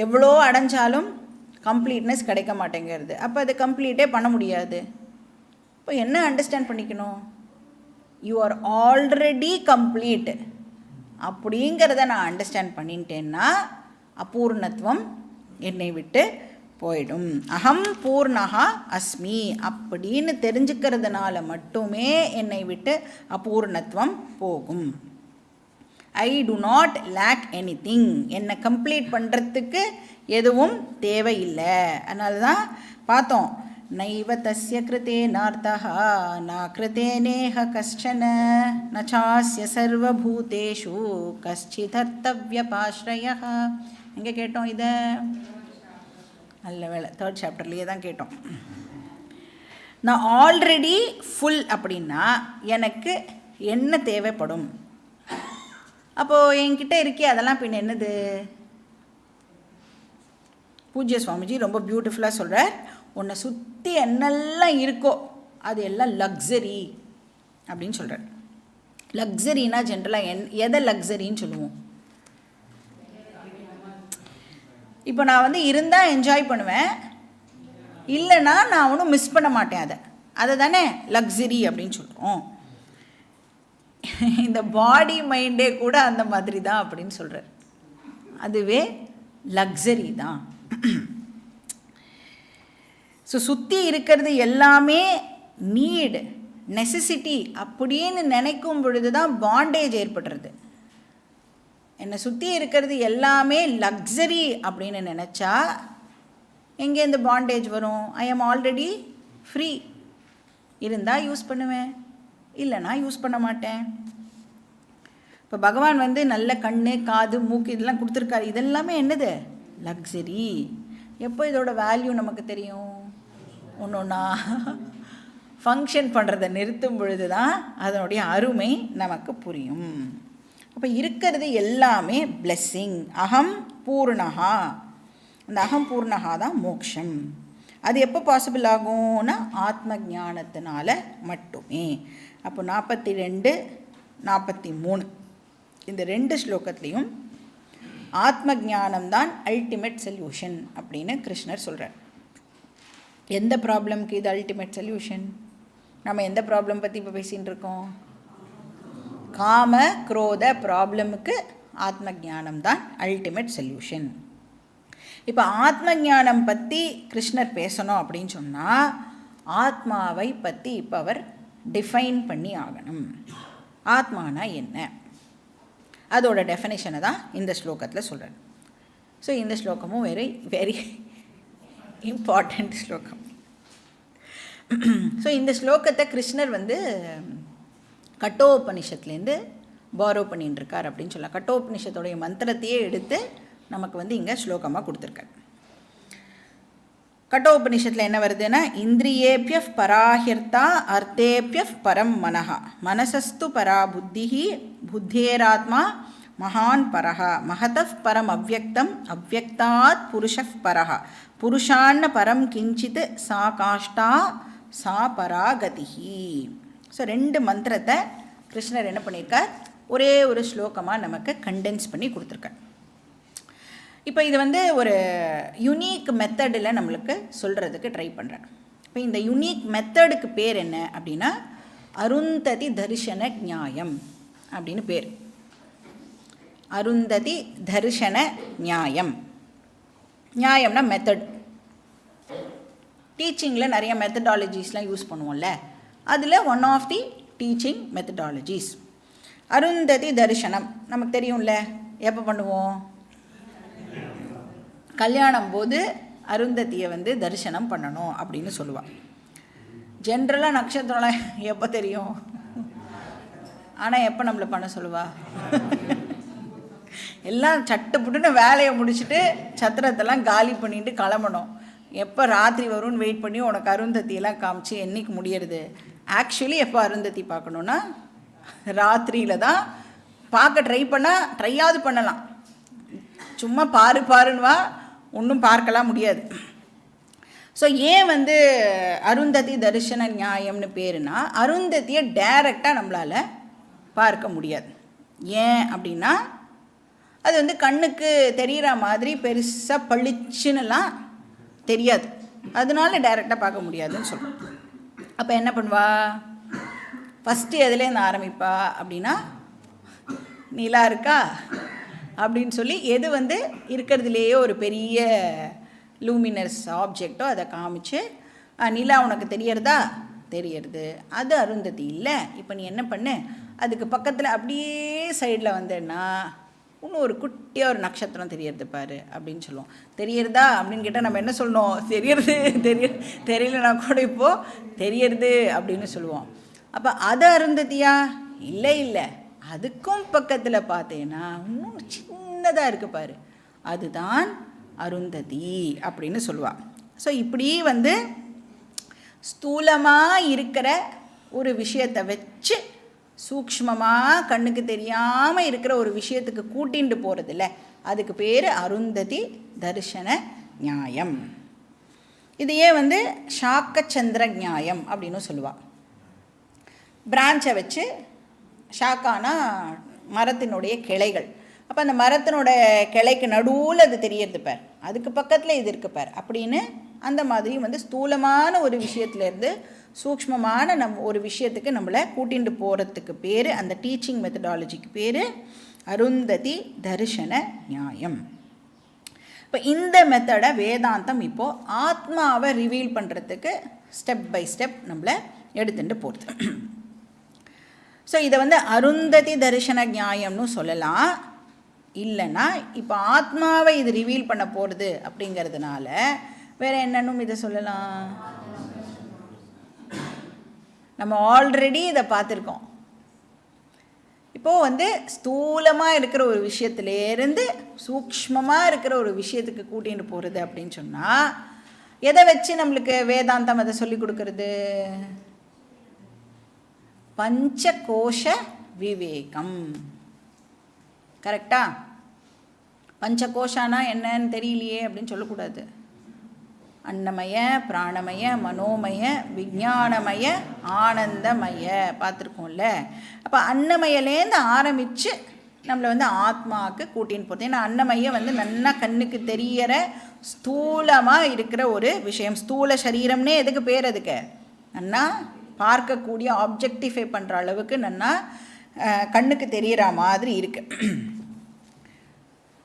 எவ்வளோ அடைஞ்சாலும் கம்ப்ளீட்னஸ் கிடைக்க மாட்டேங்கிறது. அப்போ அது கம்ப்ளீட்டே பண்ண முடியாது. இப்போ என்ன அண்டர்ஸ்டாண்ட் பண்ணிக்கணும்? யூ ஆர் ஆல்ரெடி கம்ப்ளீட் அப்படிங்கிறத நான் அண்டர்ஸ்டாண்ட் பண்ணிட்டேன்னா அபூர்ணத்துவம் என்னை விட்டு போயிடும். அகம் பூர்ணஹா அஸ்மி அப்படின்னு தெரிஞ்சுக்கிறதுனால மட்டுமே என்னை விட்டு அபூர்ணத்துவம் போகும். ஐ டு நாட் லேக் எனிதிங். என்னை கம்ப்ளீட் பண்ணுறதுக்கு எதுவும் தேவையில்லை. அதனால தான் பார்த்தோம், நைவ தஸ்ய கிருதே நார்த்தஹா ந கிருதே நேஹ கஷ்டன ந சாஸ்ய சர்வபூதேஷு கஷ்டிதர்த்தவ்யபாஸ்ரயः. எங்கே கேட்டோம் இதை? நல்ல வேளை 3rd chapterலேயே தான் கேட்டோம். நான் ஆல்ரெடி ஃபுல் அப்படின்னா எனக்கு என்ன தேவைப்படும்? அப்போது என்கிட்ட இருக்கே அதெல்லாம் பின்ன என்னது? பூஜ்ய சுவாமிஜி ரொம்ப பியூட்டிஃபுல்லாக சொல்கிறார், உன்னை சுற்றி என்னெல்லாம் இருக்கோ அது எல்லாம் லக்ஸரி அப்படின்னு சொல்கிறார். லக்ஸரினா ஜென்ரலாக எதை லக்ஸரின்னு சொல்லுவோம்? இப்போ நான் வந்து இருந்தால் என்ஜாய் பண்ணுவேன், இல்லைன்னா நான் ஒன்றும் மிஸ் பண்ண மாட்டேன். அதை தானே லக்ஸரி அப்படின்னு சொல்கிறோம். இந்த பாடி மைண்டே கூட அந்த மாதிரி தான் அப்படின்னு சொல்கிறார். அதுவே லக்ஸரி தான். ஸோ சுற்றி இருக்கிறது எல்லாமே நீடு, நெசசிட்டி அப்படின்னு நினைக்கும் பொழுது தான் பாண்டேஜ் ஏற்படுறது. என்னை சுற்றி இருக்கிறது எல்லாமே லக்ஸரி அப்படின்னு நினச்சா எங்கே இந்த பாண்டேஜ் வரும்? ஐ ஆம் ஆல்ரெடி ஃப்ரீ. இருந்தால் யூஸ் பண்ணுவேன், இல்லைனா யூஸ் பண்ண மாட்டேன். இப்போ பகவான் வந்து நல்ல கண், காது, மூக்கு இதெல்லாம் கொடுத்துருக்காரு. இதெல்லாமே என்னது? லக்ஸரி. எப்போ இதோட வேல்யூ நமக்கு தெரியும்? ஒன்று ஒன்றா ஃபங்க்ஷன் பண்ணுறதை நிறுத்தும் பொழுது தான் அதனுடைய அருமை நமக்கு புரியும். அப்போ இருக்கிறது எல்லாமே பிளெஸ்ஸிங். அகம் பூர்ணஹா. அந்த அகம் பூர்ணஹா தான் மோக்ஷம். அது எப்போ பாசிபிள் ஆகும்னா ஆத்ம ஞானத்தினால மட்டுமே. அப்போ 42, 43 இந்த 2 ஸ்லோகத்துலேயும் ஆத்ம ஞானம்தான் அல்டிமேட் சொல்யூஷன் அப்படின்னு கிருஷ்ணர் சொல்கிறார். எந்த ப்ராப்ளம்க்கு இது அல்டிமேட் சொல்யூஷன்? நம்ம எந்த ப்ராப்ளம் பற்றி இப்போ பேசிகிட்டு இருக்கோம்? காம குரோத ப்ராப்ளமுக்கு ஆத்ம ஞானம் தான் அல்டிமேட் சொல்யூஷன். இப்போ ஆத்ம ஞானம் பற்றி கிருஷ்ணர் பேசணும் அப்படின்னு சொன்னால் ஆத்மாவை பற்றி இப்போ அவர் டிஃபைன் பண்ணி ஆகணும். ஆத்மானா என்ன, அதோட டெஃபினேஷனை தான் இந்த ஸ்லோகத்தில் சொல்கிறேன். ஸோ இந்த ஸ்லோகமும் வெரி வெரி இம்பார்ட்டண்ட் ஸ்லோகம். ஸோ இந்த ஸ்லோகத்தை கிருஷ்ணர் கட்டோபனிஷத்துலேருந்து பாரோ பண்ணிட்டு இருக்கார் அப்படின்னு சொல்லலாம். கட்டோபனிஷத்துடைய மந்திரத்தையே எடுத்து நமக்கு இங்கே ஸ்லோகமாக கொடுத்துருக்கார். கட்டோபனிஷத்தில் என்ன வருதுன்னா, இந்திரியேபிய பராஹிர்த்தா அர்த்தேபிய பரம் மனஹா மனசஸ்து பரா புத்திஹி புத்தேராத்மா மகான் பரஹ மகதஃப் பரம் அவ்யக்தம் அவ்யக்தாத் புருஷஃப் பரஹ புருஷான்ன பரம் கிஞ்சித் சா காஷ்டா சா பராகதிஹி. ஸோ 2 மந்திரத்தை கிருஷ்ணர் என்ன பண்ணியிருக்கார், ஒரே ஒரு ஸ்லோகமாக நமக்கு கண்டென்ஸ் பண்ணி கொடுத்துருக்கார். இப்போ இது ஒரு யுனீக் மெத்தடில் நம்மளுக்கு சொல்கிறதுக்கு ட்ரை பண்ணுறேன். இப்போ இந்த யுனீக் மெத்தடுக்கு பேர் என்ன அப்படின்னா அருந்ததி தரிசன நியாயம் அப்படின்னு பேர். அருந்ததி தரிசன நியாயம். நியாயம்னா மெத்தட். டீச்சிங்கில் நிறைய மெத்தடாலஜிஸ்லாம் யூஸ் பண்ணுவோம்ல, அதில் one of the teaching methodologies Arundhati தரிசனம். நமக்கு தெரியும்ல, எப்போ பண்ணுவோம், கல்யாணம் போது அருந்ததியை தரிசனம் பண்ணணும் அப்படின்னு சொல்லுவாள். ஜென்ரலாக நட்சத்திரம்லாம் எப்போ தெரியும், ஆனால் எப்போ நம்மளை பண்ண சொல்லுவா, எல்லாம் சட்டுப்புட்டுன்னு வேலையை முடிச்சுட்டு சத்திரத்தெல்லாம் காலி பண்ணிட்டு கிளம்பணும். எப்போ ராத்திரி வரும்னு வெயிட் பண்ணி உனக்கு அருந்ததியெல்லாம் காமிச்சு என்றைக்கு முடியறது. ஆக்சுவலி எப்போ அருந்ததி பார்க்கணுன்னா ராத்திரியில் தான் பார்க்க ட்ரையாவது பண்ணலாம். சும்மா பாருன்னுவா, ஒன்றும் பார்க்கலாம் முடியாது. ஸோ ஏன் அருந்ததி தரிசன நியாயம்னு பேருனா, அருந்ததியை டைரெக்டாக நம்மளால் பார்க்க முடியாது. ஏன் அப்படின்னா அது கண்ணுக்கு தெரிகிற மாதிரி பெருசாக பளிச்சுன்னுலாம் தெரியாது, அதனால டைரெக்டாக பார்க்க முடியாதுன்னு சொல்கிறோம். அப்போ என்ன பண்ணுவா, ஃபஸ்ட்டு எதுலேருந்து ஆரம்பிப்பா அப்படின்னா, நிலா இருக்கா அப்படின்னு சொல்லி எது இருக்கிறதுலேயே ஒரு பெரிய லூமினஸ் ஆப்ஜெக்டோ அதை காமிச்சு, நிலா உனக்கு தெரியறதா, தெரியறது, அது அருந்ததி இல்லை. இப்போ நீ என்ன பண்ணு, அதுக்கு பக்கத்தில் அப்படியே சைடில் வந்தேன்னா இன்னும் ஒரு குட்டியாக ஒரு நட்சத்திரம் தெரியறது பாரு அப்படின்னு சொல்லுவோம். தெரியறதா அப்படின்னு கேட்டால் நம்ம என்ன சொல்லணும், தெரியலனா கூட இப்போது தெரியறது அப்படின்னு சொல்லுவோம். அப்போ அது அருந்ததியா, இல்லை, அதுக்கும் பக்கத்தில் பார்த்தேன்னா இன்னும் சின்னதாக இருக்கு பாரு, அதுதான் அருந்ததி அப்படின்னு சொல்லுவாள். ஸோ இப்படி ஸ்தூலமாக இருக்கிற ஒரு விஷயத்தை வச்சு சூக்ஷ்மமாக கண்ணுக்கு தெரியாமல் இருக்கிற ஒரு விஷயத்துக்கு கூட்டிகிட்டு போகிறதில்ல, அதுக்கு பேர் அருந்ததி தரிசன நியாயம். இதையே சாக்கச்சந்திர நியாயம் அப்படின்னு சொல்லுவாள். பிரான்ச்சை வச்சு, ஷாக்கானா மரத்தினுடைய கிளைகள், அப்போ அந்த மரத்தினோட கிளைக்கு நடுவில் அது தெரியறது பார், அதுக்கு பக்கத்தில் இது இருக்கு பார் அப்படின்னு அந்த மாதிரி ஸ்தூலமான ஒரு விஷயத்துலேருந்து சூக்ஷ்மமான ஒரு விஷயத்துக்கு நம்மளை கூட்டிகிட்டு போகிறதுக்கு பேர், அந்த டீச்சிங் மெத்தடாலஜிக்கு பேர் அருந்ததி தரிசன நியாயம். இப்போ இந்த மெத்தடை வேதாந்தம் இப்போது ஆத்மாவை ரிவீல் பண்ணுறதுக்கு ஸ்டெப் பை ஸ்டெப் நம்மளை எடுத்துகிட்டு போகிறது. ஸோ இதை அருந்ததி தரிசன நியாயம்னு சொல்லலாம். இல்லைன்னா இப்போ ஆத்மாவை இது ரிவீல் பண்ண போகிறது அப்படிங்கிறதுனால வேறு என்னன்னும் இதை சொல்லலாம். நம்ம ஆல்ரெடி இதை பார்த்துருக்கோம். இப்போது ஸ்தூலமாக இருக்கிற ஒரு விஷயத்துலேருந்து சூக்ஷ்மமாக இருக்கிற ஒரு விஷயத்துக்கு கூட்டிகிட்டு போகிறது அப்படின்னு சொன்னால் எதை வச்சு நம்மளுக்கு வேதாந்தம் அதை சொல்லி கொடுக்கறது, பஞ்சகோஷ விவேகம். கரெக்டா? பஞ்சகோஷானா என்னன்னு தெரியலையே அப்படின்னு சொல்லக்கூடாது. அன்னமய, பிராணமய, மனோமய, விஞ்ஞானமய, ஆனந்தமய பார்த்துருக்கோம்ல. அப்போ அன்னமயிலேருந்து ஆரம்பித்து நம்மளை ஆத்மாவுக்கு கூட்டின்னு போகிறது. ஏன்னா அன்னமய நல்லா கண்ணுக்கு தெரியற ஸ்தூலமாக இருக்கிற ஒரு விஷயம். ஸ்தூல சரீரம்னே எதுக்கு பேர், அதுக்கு நல்லா பார்க்கக்கூடிய ஆப்ஜெக்டிஃபை பண்ணுற அளவுக்கு நல்லா கண்ணுக்கு தெரிகிற மாதிரி இருக்குது.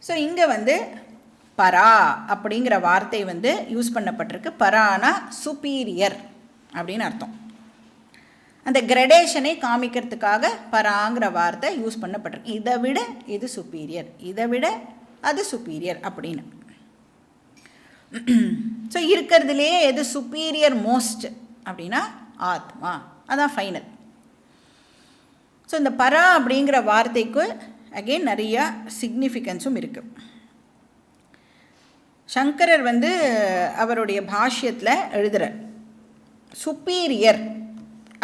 ஸோ இங்கே பரா அப்படிங்கிற வார்த்தை யூஸ் பண்ணப்பட்டிருக்கு. பரானா சுப்பீரியர் அப்படின்னு அர்த்தம். அந்த கிரடேஷனை காமிக்கிறதுக்காக பராங்கிற வார்த்தை யூஸ் பண்ணப்பட்டிருக்கு. இதை விட இது சுப்பீரியர், இதை விட அது சுப்பீரியர் அப்படின்னு. ஸோ இருக்கிறதுலையே எது சுப்பீரியர் மோஸ்ட் அப்படின்னா ஆத்மா, அதான் ஃபைனல். ஸோ இந்த பரா அப்படிங்கிற வார்த்தைக்கு அகெயின் நிறையா சிக்னிஃபிகன்ஸும் இருக்குது. சங்கரர் அவருடைய பாஷ்யத்தில் எழுதுகிறார், சுப்பீரியர்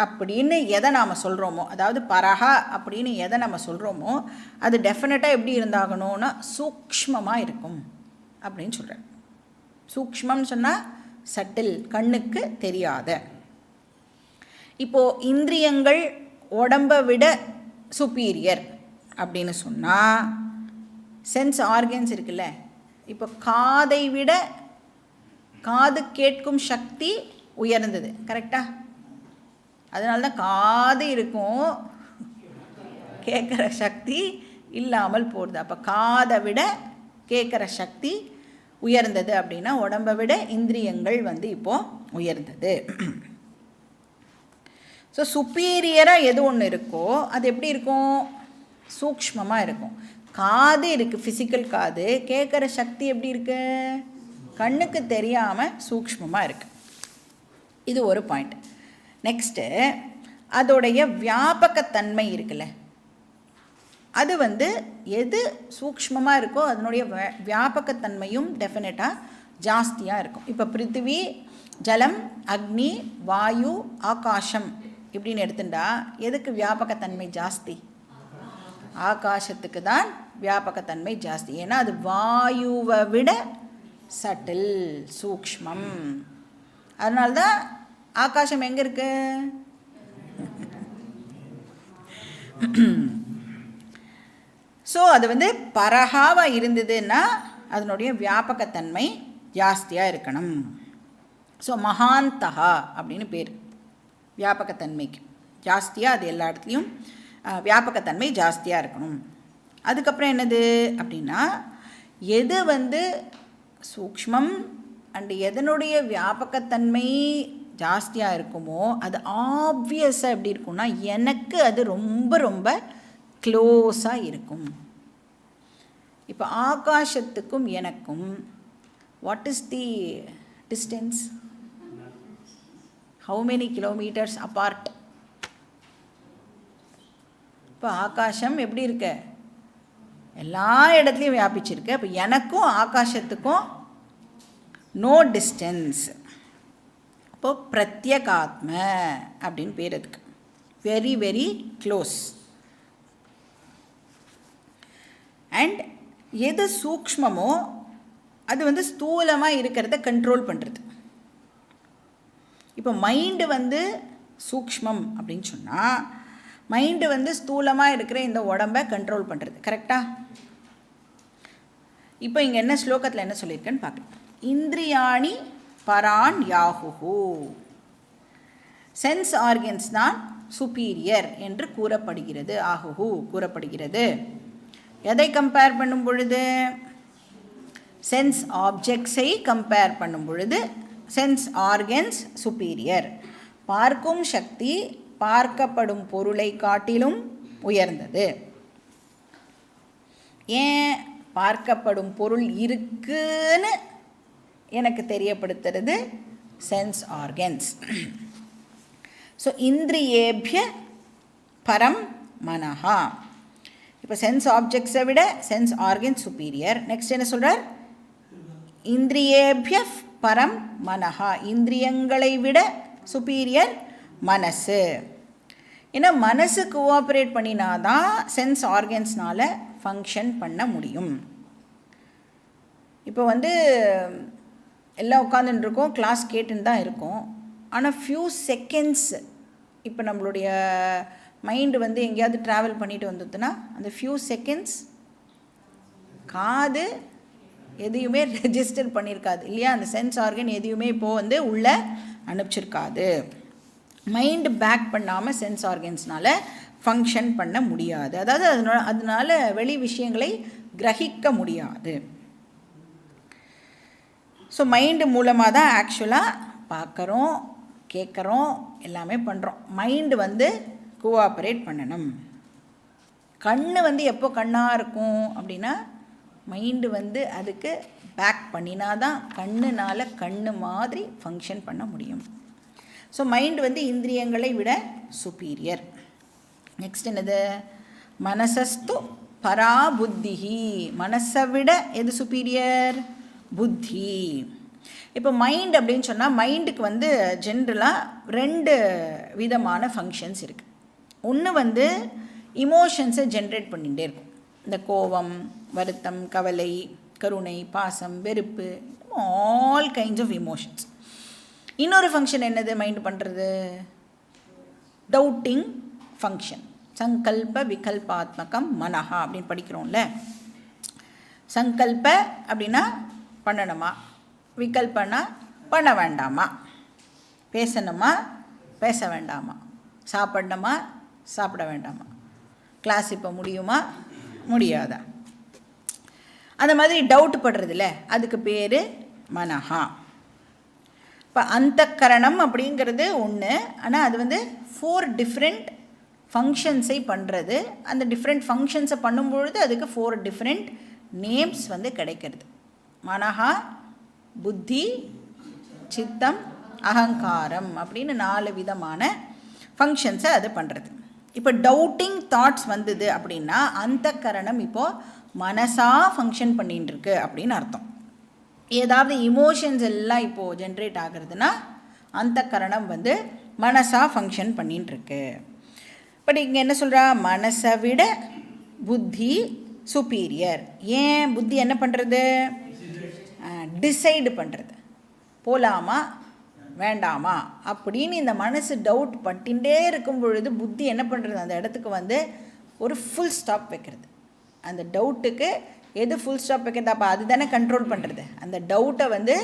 அப்படின்னு எதை நாம் சொல்கிறோமோ, அதாவது பரஹா அப்படின்னு எதை நம்ம சொல்கிறோமோ அது டெஃபினட்டாக எப்படி இருந்தாகணும்னா சூக்ஷ்மமாக இருக்கும் அப்படின்னு சொல்கிறார். சூக்ஷ்மம்னு சொன்னால் சட்டில், கண்ணுக்கு தெரியாத. இப்போது இந்திரியங்கள் உடம்பை விட சுப்பீரியர் அப்படின்னு சொன்னால் சென்ஸ் ஆர்கன்ஸ் இருக்குல்ல, இப்போ காதை விட காது கேட்கும் சக்தி உயர்ந்தது, கரெக்டாக? அதனால தான் காது இருக்கும், கேட்குற சக்தி இல்லாமல் போடுது. அப்போ காதை விட கேட்குற சக்தி உயர்ந்தது அப்படின்னா உடம்பை விட இந்திரியங்கள் இப்போது உயர்ந்தது. ஸோ சுப்பீரியராக எது ஒன்று இருக்கோ அது எப்படி இருக்கும்? சூக்ஷ்மமாக இருக்கும். காது இருக்குது, ஃபிசிக்கல் காது, கேட்குற சக்தி எப்படி இருக்குது? கண்ணுக்கு தெரியாமல் சூக்ஷ்மமாக இருக்குது. இது ஒரு பாயிண்ட். நெக்ஸ்ட்டு அதோடைய வியாபகத்தன்மை இருக்குல்ல, அது எது சூக்ஷ்மமாக இருக்கோ அதனுடைய வியாபகத்தன்மையும் டெஃபினட்டாக ஜாஸ்தியாக இருக்கும். இப்போ பிருத்திவி, ஜலம், அக்னி, வாயு, ஆகாஷம் இப்படின்னு எடுத்துட்டா எதுக்கு வியாபகத்தன்மை ஜாஸ்தி? ஆகாசத்துக்கு தான் வியாபகத்தன்மை ஜாஸ்தி. ஏன்னா அது வாயுவை விட சட்டில், சூக்ஷ்மம். அதனால்தான் ஆகாசம் எங்கே இருக்கு? ஸோ அது பரஹாவாக இருந்ததுன்னா அதனுடைய வியாபகத்தன்மை ஜாஸ்தியாக இருக்கணும். ஸோ மகாந்தகா அப்படின்னு பேர் வியாபகத்தன்மைக்கு. ஜாஸ்தியாக அது எல்லா இடத்துலையும் வியாபகத்தன்மை ஜாஸ்தியாக இருக்கணும். அதுக்கப்புறம் என்னது அப்படின்னா எது சூக்ஷ்மம் அண்டு எதனுடைய வியாபகத்தன்மை ஜாஸ்தியாக இருக்குமோ அது ஆப்வியஸாக எப்படி இருக்கும்னா எனக்கு அது ரொம்ப ரொம்ப க்ளோஸாக இருக்கும். இப்போ ஆகாசத்துக்கும் எனக்கும் what is the distance? How many kilometres apart? இப்போ ஆகாசம் எப்படி இருக்கு? எல்லா இடத்துலையும் வியாபிச்சிருக்கு. இப்போ எனக்கும் ஆகாசத்துக்கும் நோ டிஸ்டன்ஸ். அப்போது பிரத்யேகாத்ம அப்படின்னு பேர் அதுக்கு. Very very close. அண்ட் எது சூக்ஷ்மமோ அது ஸ்தூலமாக இருக்கிறத கண்ட்ரோல் பண்ணுறது. இப்போ மைண்டு சூக்ஷ்மம் அப்படின்னு சொன்னால் மைண்டு ஸ்தூலமாக இருக்கிற இந்த உடம்பை கண்ட்ரோல் பண்ணுறது, கரெக்டாக? இப்போ இங்கே என்ன ஸ்லோகத்தில் என்ன சொல்லியிருக்கேன்னு பார்க்கலாம். இந்திரியாணி பரான் யாஹுஹு, சென்ஸ் ஆர்கன்ஸ் தான் சுப்பீரியர் என்று கூறப்படுகிறது. ஆஹுஹு கூறப்படுகிறது. எதை கம்பேர் பண்ணும் பொழுது? சென்ஸ் ஆப்ஜெக்ட்ஸை கம்பேர் பண்ணும் பொழுது சென்ஸ் ஆர்கன்ஸ் சுப்பீரியர். பார்க்கும் சக்தி பார்க்கப்படும் பொருளை காட்டிலும் உயர்ந்தது. ஏன்? பார்க்கப்படும் பொருள் இருக்குன்னு எனக்கு தெரியப்படுத்துறது சென்ஸ் ஆர்கன்ஸ். ஸோ இந்திரியேபிய பரம் மனஹா. இப்போ சென்ஸ் ஆப்ஜெக்ட்ஸை விட சென்ஸ் ஆர்கன்ஸ் சுப்பீரியர். நெக்ஸ்ட் என்ன சொல்கிறார்? இந்திரியேபிய பரம் மனஹா, இந்திரியங்களை விட சுப்பீரியர் மனசு. ஏன்னா மனசு கோஆப்ரேட் பண்ணினாதான் சென்ஸ் ஆர்கன்ஸ்னால் ஃபங்க்ஷன் பண்ண முடியும். இப்போ எல்லாம் உட்காந்துட்டுருக்கோம், கிளாஸ் கேட்டுன்னு தான் இருக்கோம். ஆனால் ஃபியூ செகண்ட்ஸ் இப்போ நம்மளுடைய மைண்டு எங்கேயாவது ட்ராவல் பண்ணிட்டு வந்ததுன்னா அந்த ஃபியூ செகண்ட்ஸ் காது எதையுமே ரெஜிஸ்டர் பண்ணியிருக்காது இல்லையா? அந்த சென்ஸ் ஆர்கன் எதையுமே இப்போது உள்ளே அனுப்பிச்சிருக்காது. மைண்டு பேக் பண்ணாமல் சென்ஸ் ஆர்கன்ஸ்னால் ஃபங்க்ஷன் பண்ண முடியாது. அதாவது அதனால் வெளி விஷயங்களை கிரகிக்க முடியாது. ஸோ மைண்டு மூலமாக தான் ஆக்சுவலாக பார்க்குறோம், கேட்குறோம், எல்லாமே பண்ணுறோம். மைண்டு வந்து கோஆப்ரேட் பண்ணணும். கண்ணு வந்து எப்போ கண்ணாக இருக்கும் அப்படின்னா மைண்டு வந்து அதுக்கு பேக் பண்ணினா தான் கண்ணுனால் கண்ணு மாதிரி ஃபங்க்ஷன் பண்ண முடியும். ஸோ மைண்டு வந்து இந்திரியங்களை விட சுப்பீரியர். நெக்ஸ்ட் என்னது? மனசஸ்து பரா புத்திஹி. மனசை விட எது சுப்பீரியர்? புத்தி. இப்போ மைண்ட் அப்படின்னு சொன்னால் மைண்டுக்கு வந்து ஜென்ரலாக 2 விதமான ஃபங்க்ஷன்ஸ் இருக்குது. ஒன்று வந்து இமோஷன்ஸை ஜென்ரேட் பண்ணிகிட்டே இருக்கும். இந்த கோபம், வருத்தம், கவலை, கருணை, பாசம், வெறுப்பு, ஆல் கைண்ட்ஸ் ஆஃப் இமோஷன்ஸ். இன்னொரு ஃபங்க்ஷன் என்னது மைண்டு பண்ணுறது? Doubting function. சங்கல்ப விகல்பாத்மகம் மனஹா அப்படின்னு படிக்கிறோம்ல. சங்கல்ப அப்படின்னா பண்ணணுமா, விகல்பனா பண்ண வேண்டாமா, பேசணுமா பேச வேண்டாமா, சாப்பிடணுமா சாப்பிட வேண்டாமா, கிளாஸ் இப்போ முடியுமா முடியாதா, அந்த மாதிரி டவுட் படுறதில்ல, அதுக்கு பேர் மனஹா. இப்போ அந்தக்கரணம் அப்படிங்கிறது ஒன்று, ஆனால் அது வந்து 4 டிஃப்ரெண்ட் ஃபங்க்ஷன்ஸை பண்ணுறது. அந்த டிஃப்ரெண்ட் ஃபங்க்ஷன்ஸை பண்ணும்பொழுது அதுக்கு 4 டிஃப்ரெண்ட் நேம்ஸ் வந்து கிடைக்கிறது. மனஹா, புத்தி, சித்தம், அகங்காரம் அப்படின்னு 4 விதமான ஃபங்க்ஷன்ஸை அது பண்ணுறது. இப்போ டவுட்டிங் தாட்ஸ் வந்தது அப்படின்னா அந்தக்கரணம் இப்போது மனசாக ஃபங்க்ஷன் பண்ணின்னு இருக்கு அப்படின்னு அர்த்தம். ஏதாவது இமோஷன்ஸ் எல்லாம் இப்போது ஜென்ரேட் ஆகுறதுன்னா அந்தக்கரணம் வந்து மனசாக ஃபங்க்ஷன் பண்ணின்னு இருக்கு. பட் இங்கே என்ன சொல்கிறா? மனசை விட புத்தி சுப்பீரியர். ஏன்? புத்தி என்ன பண்ணுறது? டிசைடு பண்ணுறது. போகலாமா வேண்டாமா அப்படின்னு இந்த மனசு டவுட் பட்டின்ண்டே இருக்கும் பொழுது புத்தி என்ன பண்ணுறது? அந்த இடத்துக்கு வந்து ஒரு ஃபுல் ஸ்டாப் வைக்கிறது. அந்த டவுட்டுக்கு எது ஃபுல் ஸ்டாப் வைக்கிறது? அப்போ அது தானே கண்ட்ரோல் பண்ணுறது. அந்த டவுட்டை வந்து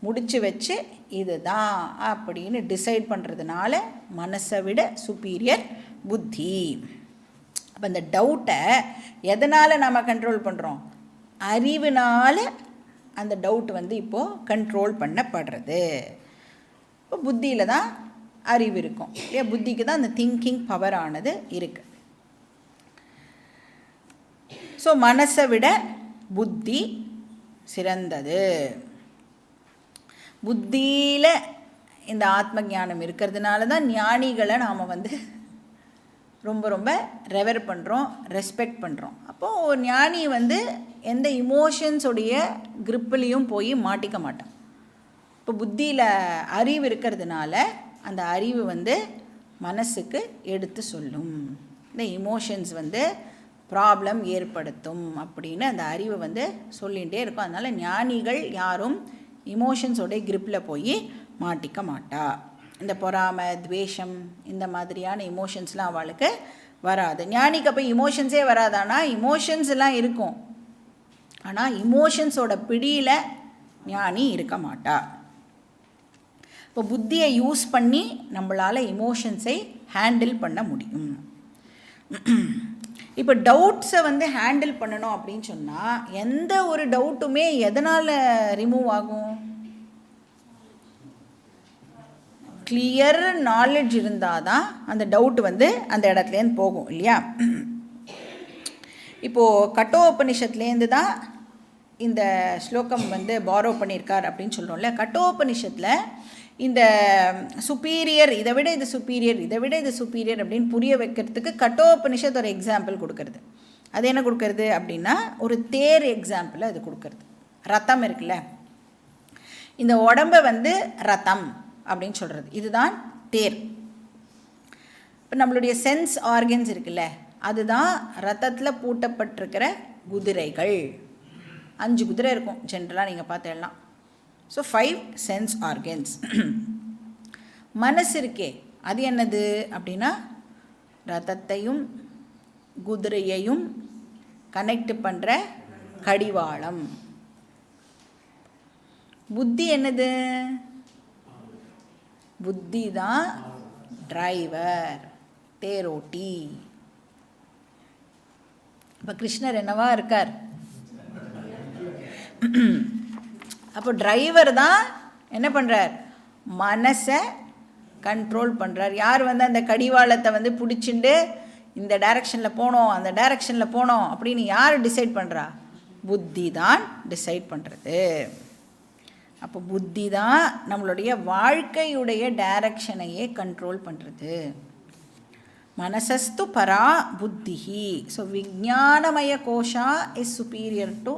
முடித்து வச்சு இது தான் அப்படின்னு டிசைட் பண்ணுறதுனால மனசை விட சுப்பீரியர் புத்தி. அப்போ அந்த டவுட்டை எதனால் நாம் கண்ட்ரோல் பண்ணுறோம்? அறிவுனால் அந்த டவுட் வந்து இப்போது கண்ட்ரோல் பண்ணப்படுறது. இப்போ புத்தியில் தான் அறிவு இருக்கும் இல்லையா? புத்திக்கு தான் அந்த திங்கிங் பவர் ஆனது இருக்குது. ஸோ மனசை விட புத்தி சிறந்தது. புத்தியில் இந்த ஆத்ம ஞானம் இருக்கிறதுனால தான் ஞானிகளை நாம் வந்து ரொம்ப ரொம்ப ரெவர் பண்ணுறோம், ரெஸ்பெக்ட் பண்ணுறோம். அப்போது ஒரு ஞானி வந்து எந்த இமோஷன்ஸுடைய கிரிப்பிலையும் போய் மாட்டிக்க மாட்டான். இப்போ புத்தியில் அறிவு இருக்கிறதுனால அந்த அறிவு வந்து மனசுக்கு எடுத்து சொல்லும். இந்த இமோஷன்ஸ் வந்து ப்ராப்ளம் ஏற்படுத்தும் அப்படின்னு அந்த அறிவை வந்து சொல்லிகிட்டே இருக்கும். அதனால் ஞானிகள் யாரும் இமோஷன்ஸோடைய கிரிப்பில் போய் மாட்டிக்க மாட்டா. இந்த பொறாமை, துவேஷம் இந்த மாதிரியான இமோஷன்ஸ்லாம் அவளுக்கு வராது. ஞானிக்கு அப்போ இமோஷன்ஸே வராதானா? இமோஷன்ஸ் எல்லாம் இருக்கும், ஆனால் இமோஷன்ஸோட பிடியில் ஞானி இருக்க மாட்டா. இப்போ புத்தியை யூஸ் பண்ணி நம்மளால் இமோஷன்ஸை ஹேண்டில் பண்ண முடியும். இப்போ டவுட்ஸை வந்து ஹேண்டில் பண்ணணும் அப்படின்னு சொன்னால் எந்த ஒரு டவுட்டுமே எதனால் ரிமூவ் ஆகும்? கிளியர் நாலேஜ் இருந்தால் தான் அந்த டவுட் வந்து அந்த இடத்துலேருந்து போகும் இல்லையா? இப்போது கட்டோபனிஷத்துலேருந்து தான் இந்த ஸ்லோகம் வந்து பாரோ பண்ணியிருக்கார் அப்படின்னு சொல்கிறோம்ல. கட்டோபனிஷத்தில் இந்த சுப்பீரியர், இதை விட இது சுப்பீரியர், இதை விட இது சுப்பீரியர் அப்படின்னு புரிய வைக்கிறதுக்கு கட்டோபனிஷத் ஒரு எக்ஸாம்பிள் கொடுக்கறது. அது என்ன கொடுக்கறது அப்படின்னா ஒரு தேர் எக்ஸாம்பிள் அது கொடுக்கறது. ரத்தம் இருக்குல்ல, இந்த உடம்பை வந்து ரத்தம் அப்படின்னு சொல்கிறது, இதுதான் தேர். இப்போ நம்மளுடைய சென்ஸ் ஆர்கன்ஸ் இருக்குல்ல, அதுதான் ரத்தத்தில் பூட்டப்பட்டிருக்கிற குதிரைகள். 5 குதிரை இருக்கும் ஜென்ரலாக நீங்கள் பார்த்தெல்லாம். So 5 sense organs. மனசு இருக்கே, அது என்னது அப்படின்னா ரத்தத்தையும் குதிரையையும் கனெக்ட் பண்ணுற கடிவாளம். புத்தி என்னது? புத்தி தான் டிரைவர், தேரோட்டி. இப்போ கிருஷ்ணர் என்னவா இருக்கார்? அப்போ டிரைவர் தான் என்ன பண்ணுறார்? மனசை கண்ட்ரோல் பண்ணுறார். யார் வந்து அந்த கடிவாளத்தை வந்து பிடிச்சிண்டு இந்த டைரக்ஷனில் போனோம் அந்த டைரக்ஷனில் போனோம் அப்படின்னு யார் டிசைட் பண்ணுறா? புத்தி தான் டிசைட் பண்ணுறது. அப்போ புத்தி தான் நம்மளுடைய வாழ்க்கையுடைய டைரக்ஷனையே கண்ட்ரோல் பண்ணுறது. மனசஸ்து பரா புத்திஹி. ஸோ விஞ்ஞானமய கோஷா இஸ் சுப்பீரியர் டு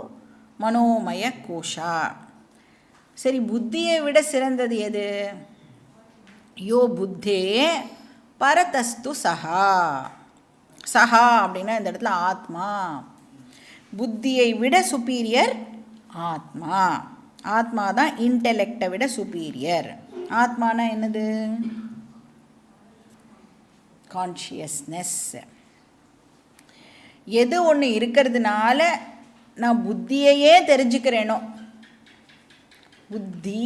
மனோமய கோஷா. சரி, புத்தியை விட சிறந்தது எது? யோ புத்தே பரதஸ்து சஹா. சஹா அப்படின்னா இந்த இடத்துல ஆத்மா. புத்தியை விட சுப்பீரியர் ஆத்மா. ஆத்மா தான் இன்டெலெக்டை விட சுப்பீரியர். ஆத்மானா என்னது? கான்ஷியஸ்னஸ். எது ஒன்று இருக்கிறதுனால நான் புத்தியையே தெரிஞ்சுக்கிறேனோ, புத்தி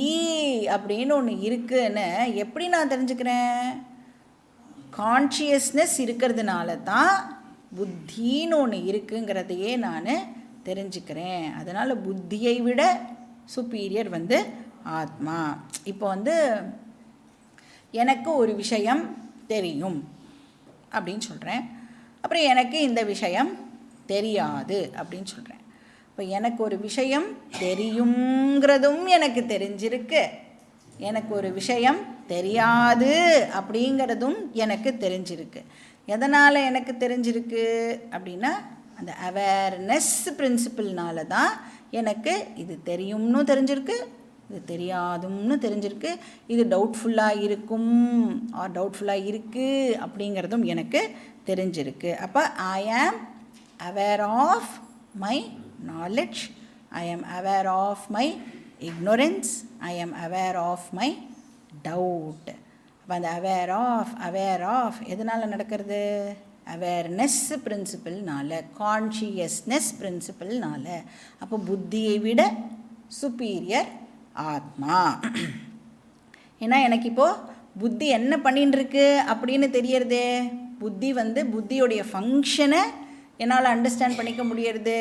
அப்படின்னு ஒன்று இருக்குன்னு எப்படி நான் தெரிஞ்சுக்கிறேன்? கான்ஷியஸ்னஸ் இருக்கிறதுனால தான் புத்தின்னு ஒன்று இருக்குங்கிறதையே நான் தெரிஞ்சுக்கிறேன். அதனால் புத்தியை விட சுப்பீரியர் வந்து ஆத்மா. இப்போ வந்து எனக்கு ஒரு விஷயம் தெரியும் அப்படின்னு சொல்கிறேன், அப்புறம் எனக்கு இந்த விஷயம் தெரியாது அப்படின்னு சொல்கிறேன். இப்போ எனக்கு ஒரு விஷயம் தெரியுங்கிறதும் எனக்கு தெரிஞ்சிருக்கு, எனக்கு ஒரு விஷயம் தெரியாது அப்படிங்கிறதும் எனக்கு தெரிஞ்சிருக்கு. எதனால் எனக்கு தெரிஞ்சிருக்கு அப்படின்னா அந்த அவேர்னஸ் பிரின்சிபிள்னால தான் எனக்கு இது தெரியும்னு தெரிஞ்சிருக்கு, இது தெரியாதும்னு தெரிஞ்சிருக்கு, இது டவுட்ஃபுல்லாக இருக்கும் ஆர் டவுட்ஃபுல்லாக இருக்குது அப்படிங்கிறதும் எனக்கு தெரிஞ்சிருக்கு. அப்போ ஐ ஆம் அவேர் ஆஃப் மை நாலெட்ஜ், ஐ ஆம் அவேர் ஆஃப் மை இக்னோரன்ஸ், ஐ ஆம் அவேர் ஆஃப் மை டவுட். அப்போ அந்த அவேர் ஆஃப் எதனால் நடக்கிறது? அவேர்னஸ் பிரின்சிபிள்னால, கான்ஷியஸ்னஸ் பிரின்சிபிள்னால. அப்போ புத்தியை விட சுப்பீரியர் ஆத்மா. ஏன்னா எனக்கு இப்போது புத்தி என்ன பண்ணின்னு இருக்கு அப்படின்னு தெரியறதே. புத்தி வந்து புத்தியோடைய ஃபங்க்ஷனை என்னால் அண்டர்ஸ்டாண்ட் பண்ணிக்க முடியறது,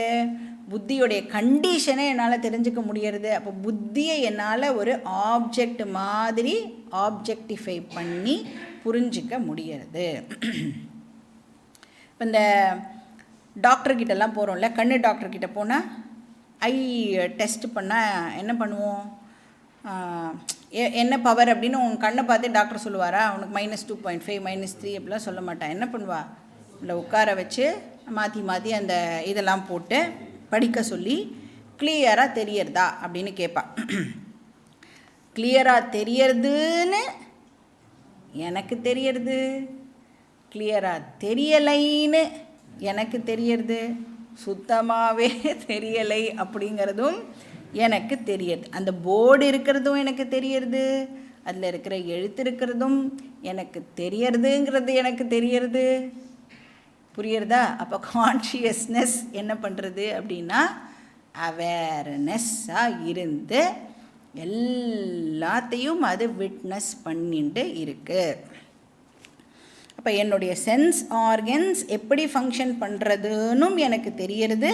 புத்தியோடைய கண்டிஷனை என்னால் தெரிஞ்சுக்க முடியறது. அப்போ புத்தியை என்னால் ஒரு ஆப்ஜெக்ட் மாதிரி ஆப்ஜெக்டிஃபை பண்ணி புரிஞ்சிக்க முடியறது. இப்போ இந்த டாக்டர்கிட்டலாம் போகிறோம்ல, கண்ணு டாக்டர்கிட்ட போனால் ஐ டெஸ்ட் பண்ணால் என்ன பண்ணுவோம்? என்ன பவர் அப்படின்னு உன் கண்ணை பார்த்து டாக்டர் சொல்லுவாரா? உனக்கு -2.5 -3 அப்படிலாம் சொல்ல மாட்டான். என்ன பண்ணுவா? இல்லை உட்கார வச்சு மாற்றி மாற்றி அந்த இதெல்லாம் போட்டு படிக்க சொல்லி கிளியராக தெரியறதா அப்படின்னு கேட்பா. கிளியராக தெரியறதுன்னு எனக்கு தெரியறது, கிளியராக தெரியலைன்னு எனக்கு தெரியறது, சுத்தமாகவே தெரியலை அப்படிங்கிறதும் எனக்கு தெரியுது. அந்த போர்டு இருக்கிறதும் எனக்கு தெரியறது, அதில் இருக்கிற எழுத்து இருக்கிறதும் எனக்கு தெரியறதுங்கிறது எனக்கு தெரியறது. புரியுறதா? அப்போ கான்ஷியஸ்னஸ் என்ன பண்ணுறது அப்படின்னா அவேர்னஸ்ஸாக இருந்து எல்லாத்தையும் அது விட்னஸ் பண்ணிட்டு இருக்குது. அப்போ என்னுடைய சென்ஸ் ஆர்கன்ஸ் எப்படி ஃபங்க்ஷன் பண்ணுறதுன்னு எனக்கு தெரியறது.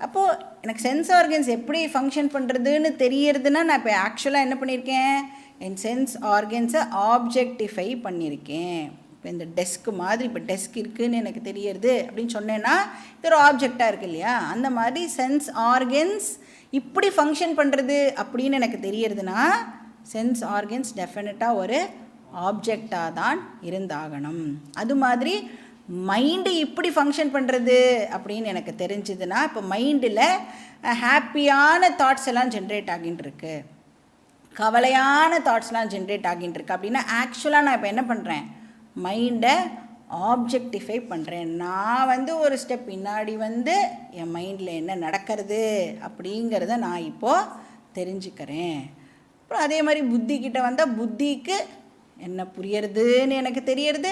அப்போது எனக்கு சென்ஸ் ஆர்கன்ஸ் எப்படி ஃபங்க்ஷன் பண்ணுறதுன்னு தெரியறதுன்னா நான் இப்போ ஆக்சுவலாக என்ன பண்ணியிருக்கேன்? என் சென்ஸ் ஆர்கன்ஸை ஆப்ஜெக்டிஃபை பண்ணியிருக்கேன். இப்போ இந்த டெஸ்க்கு மாதிரி இப்போ டெஸ்க் இருக்குதுன்னு எனக்கு தெரியறது அப்படின்னு சொன்னேன்னா இது ஒரு ஆப்ஜெக்டாக இருக்குது இல்லையா? அந்த மாதிரி சென்ஸ் ஆர்கன்ஸ் இப்படி ஃபங்க்ஷன் பண்ணுறது அப்படின்னு எனக்கு தெரியறதுன்னா சென்ஸ் ஆர்கன்ஸ் டெஃபினட்டாக ஒரு ஆப்ஜெக்டாக தான் இருந்தாகணும். அது மாதிரி மைண்டு இப்படி ஃபங்க்ஷன் பண்ணுறது அப்படின்னு எனக்கு தெரிஞ்சதுன்னா இப்போ மைண்டில் ஹாப்பியான தாட்ஸ் எல்லாம் ஜென்ரேட் ஆகின்னு இருக்கு, கவலையான தாட்ஸ்லாம் ஜென்ரேட் ஆகின்னு இருக்கு அப்படின்னா ஆக்சுவலாக நான் இப்போ என்ன பண்ணுறேன்? மைண்டை ஆப்ஜெக்டிஃபை பண்ணுறேன். நான் வந்து ஒரு ஸ்டெப் பின்னாடி வந்து என் மைண்டில் என்ன நடக்கிறது அப்படிங்கிறத நான் இப்போது தெரிஞ்சுக்கிறேன். அப்புறம் அதே மாதிரி புத்திக்கிட்ட வந்தால் புத்திக்கு என்ன புரியறதுன்னு எனக்கு தெரியறது,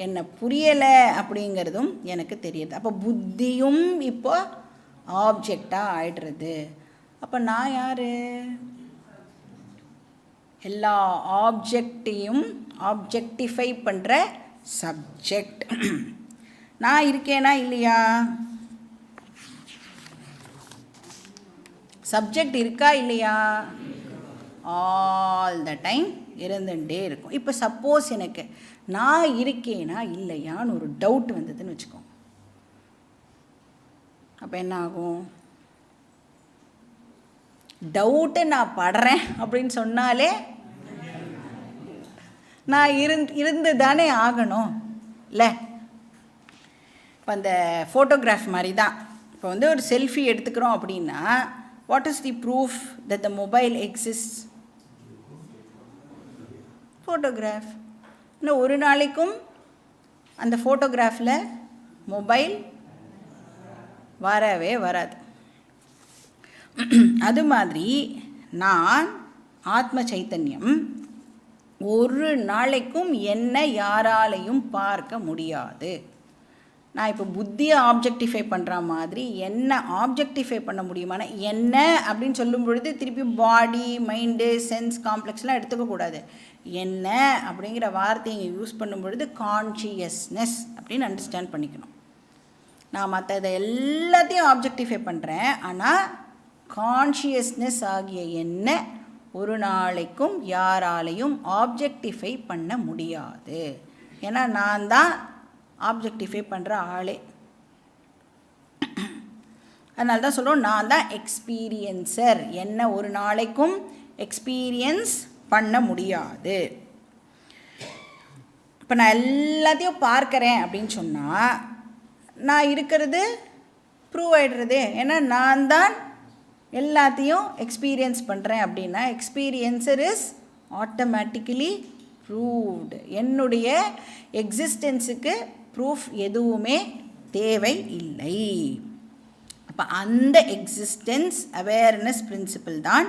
என்ன புரியலை அப்படிங்கிறதும் எனக்கு தெரியுது. அப்போ புத்தியும் இப்போ ஆப்ஜெக்டாக ஆயிடுறது. அப்போ நான் யார்? எல்லா ஆப்ஜெக்டையும் ஆப்ஜெக்டிஃபை பண்ணுற சப்ஜெக்ட். நான் இருக்கேனா இல்லையா? சப்ஜெக்ட் இருக்கா இல்லையா? ஆல் த டைம் இருந்துகிட்டே இருக்கும். இப்போ சப்போஸ் எனக்கு நான் இருக்கேனா இல்லையான்னு ஒரு டவுட் வந்ததுன்னு வச்சுக்கோங்க, அப்போ என்ன ஆகும்? டவுட்டு நான் படுறேன் அப்படின்னு சொன்னாலே நான் இருந்து தானே ஆகணும் இல்லை? இப்போ அந்த ஃபோட்டோகிராஃப் மாதிரி தான். இப்போ வந்து ஒரு செல்ஃபி எடுத்துக்கிறோம் அப்படின்னா what is the proof that the mobile exist? Photograph. இன்னும் ஒரு நாளைக்கும் அந்த ஃபோட்டோகிராஃபில் மொபைல் வரவே வராது. அது மாதிரி நான் ஆத்ம சைத்தன்யம் ஒரு நாளைக்கும் என்ன யாராலையும் பார்க்க முடியாது. நான் இப்போ புத்தியை ஆப்ஜெக்டிஃபை பண்ணுற மாதிரி என்ன ஆப்ஜெக்டிஃபை பண்ண முடியுமான என்ன அப்படின்னு சொல்லும் பொழுது திருப்பி பாடி, மைண்டு, சென்ஸ் காம்ப்ளெக்ஸ்லாம் எடுத்துக்கக்கூடாது. என்ன அப்படிங்கிற வார்த்தையை இங்கே யூஸ் பண்ணும் பொழுது கான்ஷியஸ்னஸ் அப்படின்னு அண்டர்ஸ்டாண்ட் பண்ணிக்கணும். நான் மற்றதை எல்லாத்தையும் ஆப்ஜெக்டிஃபை பண்ணுறேன், ஆனால் கான்ஷியஸ்னஸ் ஆகிய என்ன ஒரு நாளைக்கும் யாராலையும் ஆப்ஜெக்டிஃபை பண்ண முடியாது. ஏன்னா நான் தான் ஆப்ஜெக்டிஃபை பண்ணுற ஆளே. அதனால தான் சொல்கிறோம் நான் தான் எக்ஸ்பீரியன்சர். என்ன ஒரு நாளைக்கும் எக்ஸ்பீரியன்ஸ் பண்ண முடியாது. இப்போ நான் எல்லாத்தையும் பார்க்குறேன் அப்படின்னு சொன்னால் நான் இருக்கிறது ப்ரூவ் ஆகிடுறது. ஏன்னா நான் தான் எல்லாத்தையும் எக்ஸ்பீரியன்ஸ் பண்ணுறேன் அப்படின்னா எக்ஸ்பீரியன்சர் இஸ் ஆட்டோமேட்டிக்கலி ப்ரூவ்டு. என்னுடைய எக்ஸிஸ்டன்ஸுக்கு ப்ரூஃப் எதுவுமே தேவை இல்லை. அப்போ அந்த எக்ஸிஸ்டன்ஸ் அவேர்னஸ் பிரின்சிபிள் தான்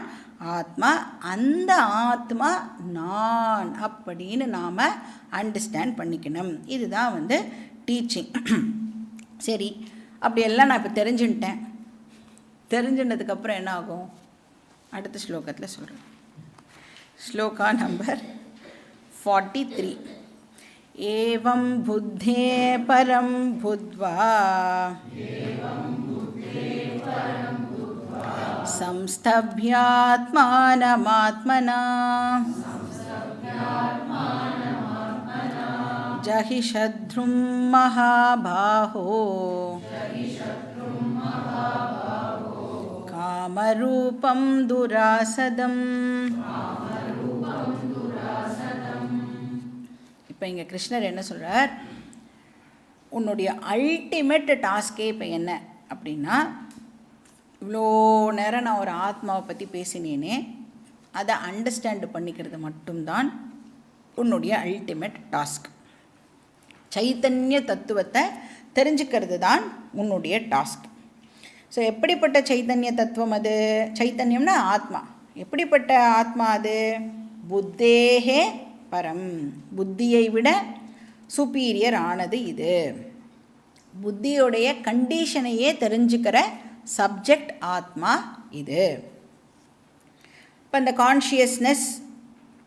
ஆத்மா. அந்த ஆத்மா நான் அப்படின்னு நாம் அண்டர்ஸ்டாண்ட் பண்ணிக்கணும். இதுதான் வந்து டீச்சிங். சரி, அப்படியெல்லாம் நான் இப்போ தெரிஞ்சுட்டேன். தெரிஞ்சுனதுக்கப்புறம் என்ன ஆகும்? அடுத்த ஸ்லோகத்தில் சொல்கிறேன். ஸ்லோகா நம்பர் 43. ஏவம் புத்தே பரம் புத்வா சம்ஸ்தப்யாத்மானமாத்மனா ஜஹி சத்ரும் மகாபாஹோ காமரூபம் துராசதம். இப்போ இங்கே கிருஷ்ணர் என்ன சொல்கிறார்? உன்னுடைய அல்டிமேட் டாஸ்கே இப்போ என்ன அப்படின்னா, இவ்வளோ நேரம் நான் ஒரு ஆத்மாவை பற்றி பேசினேனே, அதை அண்டர்ஸ்டாண்டு பண்ணிக்கிறது மட்டும்தான் உன்னுடைய அல்டிமேட் டாஸ்க். சைத்தன்ய தத்துவத்தை தெரிஞ்சுக்கிறது தான் உன்னுடைய டாஸ்க். ஸோ எப்படிப்பட்ட சைத்தன்ய தத்துவம் அது? சைத்தன்யம்னா ஆத்மா. எப்படிப்பட்ட ஆத்மா அது? புத்தேஹே பரம், புத்தியை விட சுப்பீரியர் ஆனது இது. புத்தியோடைய கண்டிஷனையே தெரிஞ்சுக்கிற சப்ஜெக்ட் ஆத்மா இது. இப்போ இந்த கான்ஷியஸ்னஸ்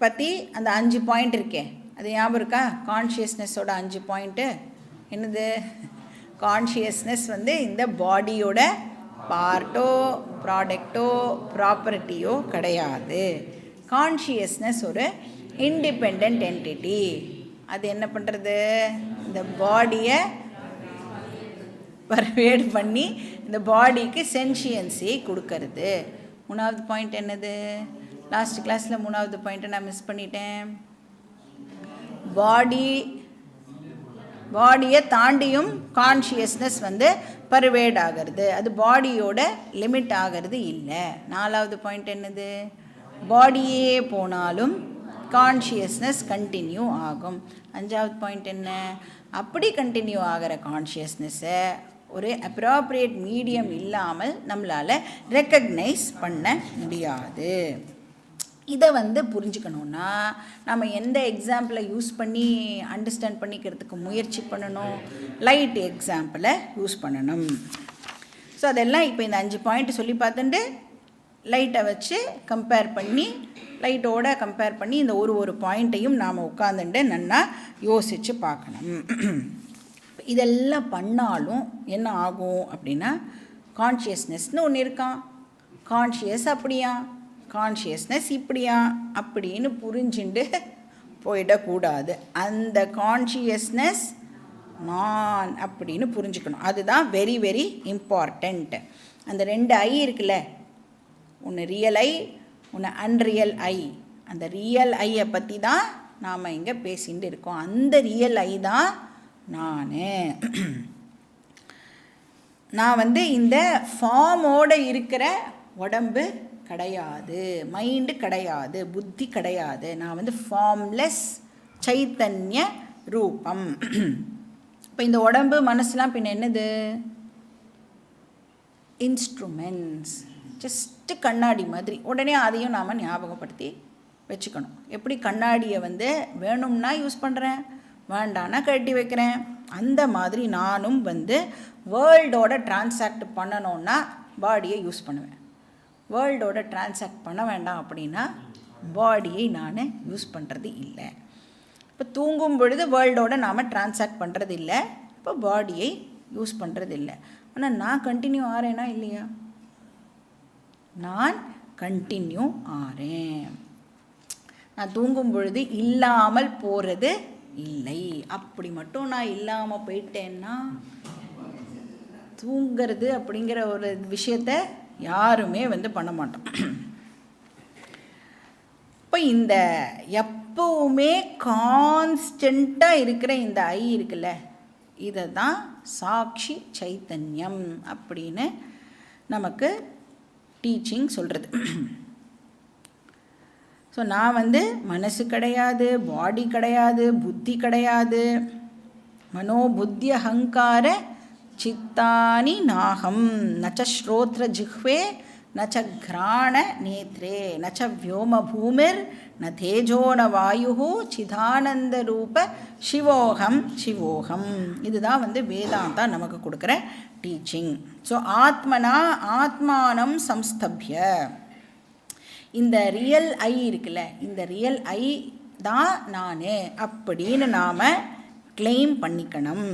பற்றி அந்த 5 பாயிண்ட் இருக்கே, அது ஞாபகம் இருக்கா? கான்ஷியஸ்னஸோட 5 பாயிண்ட்டு என்னது? கான்ஷியஸ்னஸ் வந்து இந்த பாடியோட பார்ட்டோ ப்ராடக்டோ ப்ராப்பர்ட்டியோ கிடையாது. கான்ஷியஸ்னஸ் ஒரு இண்டிபெண்ட் என்டிட்டி. அது என்ன பண்ணுறது? இந்த பாடியை பர்வேட் பண்ணி இந்த பாடிக்கு சென்ஷியன்ஸி கொடுக்கறது. 3வது பாயிண்ட் என்னது? லாஸ்ட் கிளாஸில் 3வது பாயிண்ட்டை நான் மிஸ் பண்ணிட்டேன். பாடியை தாண்டியும் கான்ஷியஸ்னஸ் வந்து பர்வேட் ஆகிறது. அது பாடியோட லிமிட் ஆகிறது இல்லை. 4வது பாயிண்ட் என்னது? பாடியே போனாலும் கான்ஷியஸ்னஸ் கண்டினியூ ஆகும். 5வது பாயிண்ட் என்ன? அப்படி கண்டினியூ ஆகிற கான்ஷியஸ்னஸை ஒரு அப்ராப்ரியேட் மீடியம் இல்லாமல் நம்மளால் ரெக்கக்னைஸ் பண்ண முடியாது. இதை வந்து புரிஞ்சுக்கணுன்னா நம்ம எந்த எக்ஸாம்பிளை யூஸ் பண்ணி அண்டர்ஸ்டாண்ட் பண்ணிக்கிறதுக்கு முயற்சி பண்ணணும்? லைட் எக்ஸாம்பிளை யூஸ் பண்ணணும். ஸோ அதெல்லாம் இப்போ இந்த 5 பாயிண்ட் சொல்லி பார்த்துட்டு லைட்டை வச்சு கம்பேர் பண்ணி, லைட்டோட கம்பேர் பண்ணி இந்த ஒரு பாயிண்ட்டையும் நாம் உட்காந்துட்டு நல்லா யோசித்து பார்க்கணும். இதெல்லாம் பண்ணாலும் என்ன ஆகும் அப்படின்னா, கான்ஷியஸ்னஸ்னு ஒன்று இருக்கான். கான்ஷியஸ் அப்படியா? கான்ஷியஸ்னஸ் இப்படியா அப்படின்னு புரிஞ்சுண்டு போயிடக்கூடாது. அந்த கான்ஷியஸ்னஸ் நான் அப்படின்னு புரிஞ்சுக்கணும். அதுதான் வெரி வெரி இம்பார்ட்டண்ட். அந்த 2 ஐ இருக்குல்ல, ஒன்று ரியல் ஐ, ஒன்று அன்ரியல் ஐ. அந்த ரியல் ஐயை பற்றி தான் நாம் இங்கே பேசிகிட்டு இருக்கோம். அந்த ரியல் ஐ தான் நான் வந்து இந்த ஃபார்மோடு இருக்கிற உடம்பு கிடையாது, மைண்டு கிடையாது, புத்தி கிடையாது. நான் வந்து ஃபார்ம்லெஸ் சைத்தன்ய ரூபம். இப்போ இந்த உடம்பு மனசுலாம் பின்ன என்னது? இன்ஸ்ட்ருமெண்ட்ஸ், ஜஸ்ட்டு கண்ணாடி மாதிரி. உடனே அதையும் நாம் ஞாபகப்படுத்தி வச்சுக்கணும். எப்படி கண்ணாடியை வந்து வேணும்னா யூஸ் பண்ணுறேன், வேண்டான்னா கட்டி வைக்கிறேன், அந்த மாதிரி நானும் வந்து வேர்ல்டோட டிரான்சாக்ட் பண்ணணுன்னா பாடியை யூஸ் பண்ணுவேன். வேர்ல்டோட டிரான்சாக்ட் பண்ண வேண்டாம் அப்படின்னா பாடியை நான் யூஸ் பண்ணுறது இல்லை. இப்போ தூங்கும் பொழுது வேர்ல்டோட நாம் டிரான்சாக்ட் பண்ணுறது இல்லை, இப்போ பாடியை யூஸ் பண்ணுறது இல்லை. ஆனால் நான் கண்டினியூ ஆகிறேன்னா இல்லையா? நான் கண்டினியூ ஆகிறேன். நான் தூங்கும் பொழுது இல்லாமல் போகிறது இல்லை. அப்படி மட்டும் நான் இல்லாமல் போயிட்டேன்னா தூங்கிறது அப்படிங்கிற ஒரு விஷயத்தை யாருமே வந்து பண்ண மாட்டோம். இப்போ இந்த எப்பவுமே கான்ஸ்டண்ட்டாக இருக்கிற இந்த ஐ இருக்குல்ல, இதை தான் சாட்சி சைத்தன்யம் அப்படின்னு நமக்கு டீச்சிங் சொல்கிறது. ஸோ நான் வந்து மனசு கிடையாது, பாடி கிடையாது, புத்தி கிடையாது. மனோ புத்தி அகங்கார சித்தானி நாகம் நச்ச ஸ்ரோத்ர ஜிஹ்வே நச்ச கிராண நேத்ரே நச்ச வியோம பூமிர் ந தேஜோ ந வாயு சிதானந்த ரூப சிவோகம் சிவோகம். இதுதான் வந்து வேதாந்தா நமக்கு கொடுக்குற டீச்சிங். ஸோ ஆத்மனா ஆத்மானம் சம்ஸ்தப்ய, இந்த ரியல் ஐ இருக்குல்ல, இந்த ரியல் ஐ தான் நான் அப்படின்னு நாம் கிளைம் பண்ணிக்கணும்.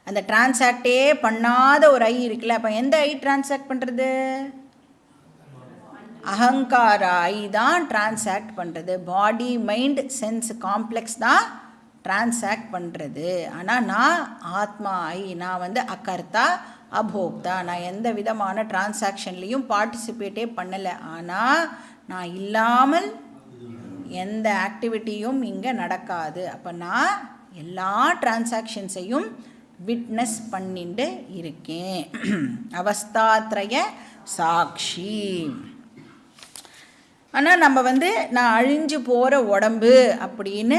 அந்த டிரான்சாக்டே பண்ணாத ஒரு ஐ இருக்குல்ல, அப்போ எந்த ஐ டிரான்சாக்ட் பண்ணுறது? அகங்கார ஐ தான் டிரான்சாக்ட் பண்ணுறது. பாடி மைண்ட் சென்ஸ் காம்ப்ளெக்ஸ் தான் டிரான்சாக்ட் பண்ணுறது. ஆனால் நான் ஆத்மா ஐ, நான் வந்து அகர்த்தா அபோக்தா, நான் எந்த விதமான டிரான்சாக்ஷன்லேயும் பார்ட்டிசிபேட்டே பண்ணலை. ஆனால் நான் இல்லாமல் எந்த ஆக்டிவிட்டியும் இங்கே நடக்காது. அப்போ நான் எல்லா டிரான்சாக்ஷன்ஸையும் விட்னஸ் பண்ணிட்டு இருக்கேன். அவஸ்தாத்ரய சாட்சி. ஆனால் நம்ம வந்து நான் அழிஞ்சு போகிற உடம்பு அப்படின்னு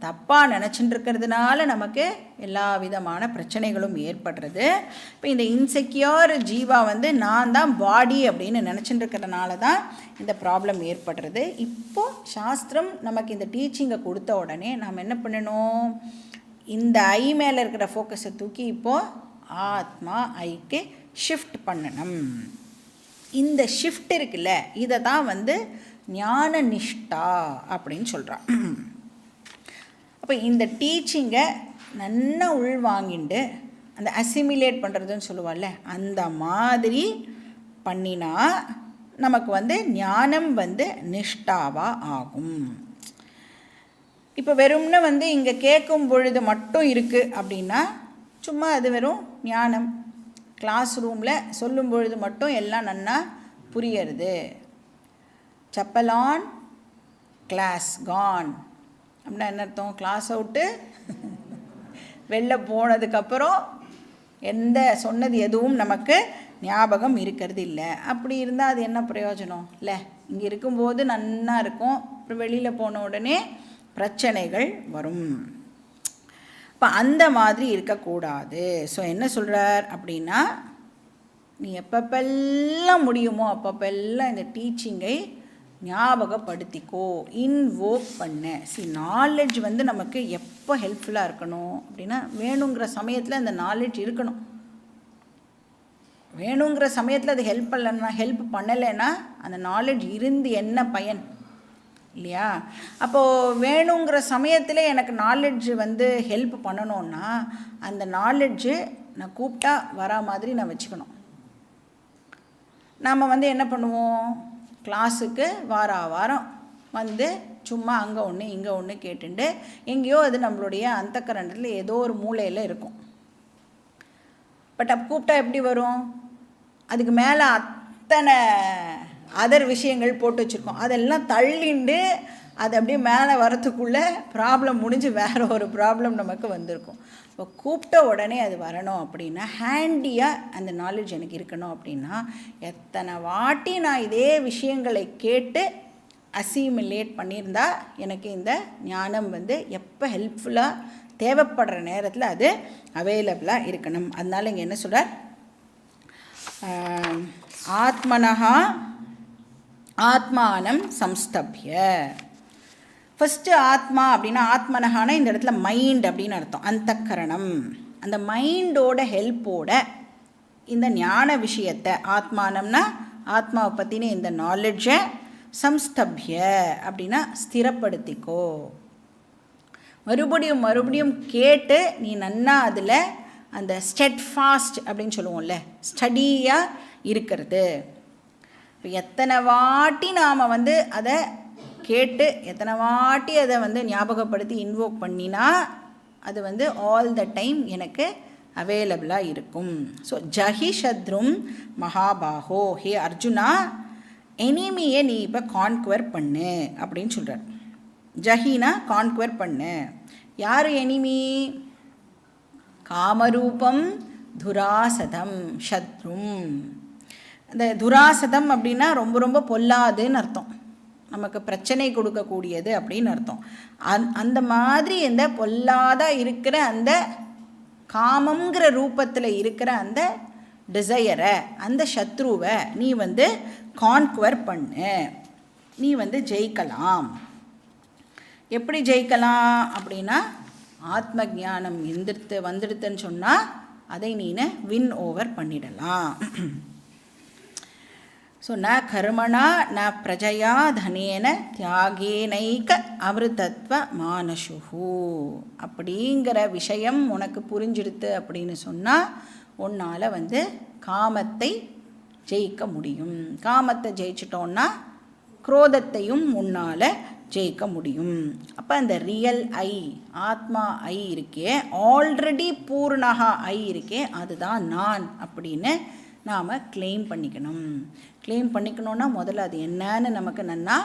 தப்பாக நினச்சிட்டு இருக்கிறதுனால நமக்கு எல்லா விதமான பிரச்சனைகளும் ஏற்படுறது. இப்போ இந்த இன்செக்யூர் ஜீவா வந்து நான் தான் பாடி அப்படின்னு நினச்சிட்டு இருக்கிறதுனால தான் இந்த ப்ராப்ளம் ஏற்படுறது. இப்போது சாஸ்திரம் நமக்கு இந்த டீச்சிங்கை கொடுத்த உடனே நாம் என்ன பண்ணணும்? இந்த ஐ மேலே இருக்கிற ஃபோக்கஸை தூக்கி இப்போது ஆத்மா ஐக்கு ஷிஃப்ட் பண்ணணும். இந்த ஷிஃப்ட் இருக்குல்ல, இதை தான் வந்து ஞான நிஷ்டா அப்படின்னு சொல்கிறான். அப்போ இந்த டீச்சிங்கை நல்லா உள்வாங்கிண்டு அந்த அசிமிலேட் பண்ணுறதுன்னு சொல்லுவாள்ல, அந்த மாதிரி பண்ணினா நமக்கு வந்து ஞானம் வந்து நிஷ்டாவாக ஆகும். இப்போ வெறும்னு வந்து இங்கே கேட்கும் பொழுது மட்டும் இருக்குது அப்படின்னா சும்மா அது வெறும் ஞானம். கிளாஸ் ரூமில் சொல்லும் பொழுது மட்டும் எல்லாம் நன்னா புரியறது. செப்பலான் கிளாஸ் கான் அப்படின்னா என்ன அர்த்தம்? கிளாஸ் அவுட்டு வெளில போனதுக்கப்புறம் எந்த சொன்னது எதுவும் நமக்கு ஞாபகம் இருக்கிறது இல்லை. அப்படி இருந்தால் அது என்ன பிரயோஜனம் இல்லை? இங்கே இருக்கும்போது நன்னா இருக்கும், அப்புறம் வெளியில் போன உடனே பிரச்சனைகள் வரும். இப்போ அந்த மாதிரி இருக்கக்கூடாது. ஸோ என்ன சொல்கிறார் அப்படின்னா, நீ எப்பப்பெல்லாம் முடியுமோ அப்பப்பெல்லாம் இந்த டீச்சிங்கை ஞாபகப்படுத்திக்கோ, இன்வோக் பண்ண. நாலேஜ் வந்து நமக்கு எப்போ ஹெல்ப்ஃபுல்லாக இருக்கணும் அப்படின்னா, வேணுங்கிற சமயத்தில் அந்த நாலேஜ் இருக்கணும். வேணுங்கிற சமயத்தில் அது ஹெல்ப் பண்ணலைன்னா அந்த நாலேஜ் இருந்து என்ன பயன் இல்லையா? அப்போது வேணுங்கிற சமயத்தில் எனக்கு நாலேஜ் வந்து ஹெல்ப் பண்ணணுன்னா அந்த நாலேஜு நான் கூப்பிட்டா வரா மாதிரி நான் வச்சுக்கணும். நாம் வந்து என்ன பண்ணுவோம், கிளாஸுக்கு வாரம் வந்து சும்மா அங்கே ஒன்று இங்கே ஒன்று கேட்டுண்டு எங்கேயோ அது நம்மளுடைய அந்தக்கரணத்தில் ஏதோ ஒரு மூலையில் இருக்கும். பட் அப்போ கூப்பிட்டா எப்படி வரும்? அதுக்கு மேலே அத்தனை அதர் விஷயங்கள் போட்டு வச்சுருக்கோம். அதெல்லாம் தள்ளிண்டு அது அப்படியே மேலே வரத்துக்குள்ளே ப்ராப்ளம் முடிஞ்சு வேறு ஒரு ப்ராப்ளம் நமக்கு வந்திருக்கும். இப்போ கூப்பிட்ட உடனே அது வரணும் அப்படின்னா, ஹேண்டியாக அந்த நாலேஜ் எனக்கு இருக்கணும் அப்படின்னா, எத்தனை வாட்டி நான் இதே விஷயங்களை கேட்டு அசிமிலேட் பண்ணியிருந்தா எனக்கு இந்த ஞானம் வந்து எப்போ ஹெல்ப்ஃபுல்லாக தேவைப்படுற நேரத்தில் அது அவைலபிளாக இருக்கணும். அதனால் இங்கே என்ன சொல்கிறார், ஆத்மனஹா ஆத்மானம் சம்ஸ்தப்ய. ஃபஸ்ட்டு ஆத்மா அப்படின்னா, ஆத்மனஹான இந்த இடத்துல மைண்ட் அப்படின்னு அர்த்தம், அந்தக்கரணம். அந்த மைண்டோட ஹெல்ப்போட இந்த ஞான விஷயத்தை, ஆத்மானம்னா ஆத்மாவை பற்றின இந்த நாலெட்ஜை, சம்ஸ்தப்ய அப்படின்னா ஸ்திரப்படுத்திக்கோ. மறுபடியும் கேட்டு நீ நன்னா அதில் அந்த ஸ்டெட்ஃபாஸ்ட் அப்படின்னு சொல்லுவோம்ல, ஸ்டடியாக இருக்கிறது. இப்போ எத்தனை வாட்டி நாம் வந்து அதை கேட்டு எத்தனை வாட்டி அதை வந்து ஞாபகப்படுத்தி இன்வோக் பண்ணினா அது வந்து ஆல் த டைம் எனக்கு அவைலபிளாக இருக்கும். ஸோ ஜஹி சத்ரும் மகாபாகோ, ஹே அர்ஜுனா, எனிமியை நீ இப்போ கான்குவர் பண்ணு அப்படின்னு சொல்கிறார். ஜஹினா கான்குவர் பண்ணு. யார் எனிமி? காமரூபம் துராசதம் சத்ரும். அந்த துராசதம் அப்படின்னா ரொம்ப ரொம்ப பொல்லாதுன்னு அர்த்தம், நமக்கு பிரச்சனை கொடுக்கக்கூடியது அப்படின்னு அர்த்தம். அந்த மாதிரி இந்த பொல்லாத இருக்கிற அந்த காமங்கிற ரூபத்தில் இருக்கிற அந்த டிசையரை, அந்த சத்ருவை நீ வந்து கான்குவர் பண்ணு, நீ வந்து ஜெயிக்கலாம். எப்படி ஜெயிக்கலாம் அப்படின்னா, ஆத்ம ஞானம் வந்துடுத்துன்னு சொன்னால் அதை நீனை வின் ஓவர் பண்ணிடலாம். ஸோ ந கர்மணா ந பிரஜயா தனேன தியாகேனைக்க அமிர்தத்வ மானசுஹு அப்படிங்கிற விஷயம் உனக்கு புரிஞ்சிடுத்து அப்படின்னு சொன்னால் உன்னால் வந்து காமத்தை ஜெயிக்க முடியும். காமத்தை ஜெயிச்சிட்டோன்னா குரோதத்தையும் உன்னால் ஜெயிக்க முடியும். அப்போ அந்த ரியல் ஐ, ஆத்மா ஐ இருக்கே, ஆல்ரெடி பூர்ணகா ஐ இருக்கே, அதுதான் நான் அப்படின்னு நாம் கிளைம் பண்ணிக்கணும். கிளைம் பண்ணிக்கணுன்னா முதல்ல அது என்னன்னு நமக்கு நன்னா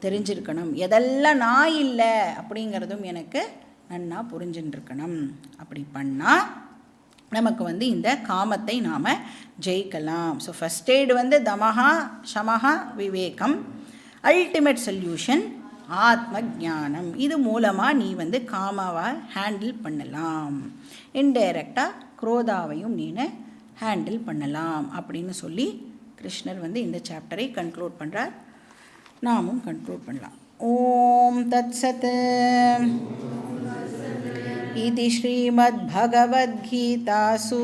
தெரிஞ்சிருக்கணும். எதெல்லாம் நான் இல்லை அப்படிங்கிறதும் எனக்கு நன்னா புரிஞ்சுட்டுருக்கணும். அப்படி பண்ணால் நமக்கு வந்து இந்த காமத்தை நாம் ஜெயிக்கலாம். ஸோ ஃபஸ்ட் எய்டு வந்து தமஹா சமஹா விவேகம், அல்டிமேட் சொல்யூஷன் ஆத்ம ஞானம். இது மூலமாக நீ வந்து காமாவை ஹேண்டில் பண்ணலாம், இன்டைரக்டாக குரோதாவையும் நீ ஹேண்டில் பண்ணலாம் அப்படின்னு சொல்லி கிருஷ்ணர் வந்து இந்த சாப்டரை கன்க்ளூட் பண்ணுறார். நாமும் கன்க்ளூட் பண்ணலாம். ஓம் தத் சத் இதி ஸ்ரீமத் பகவத்கீதாசு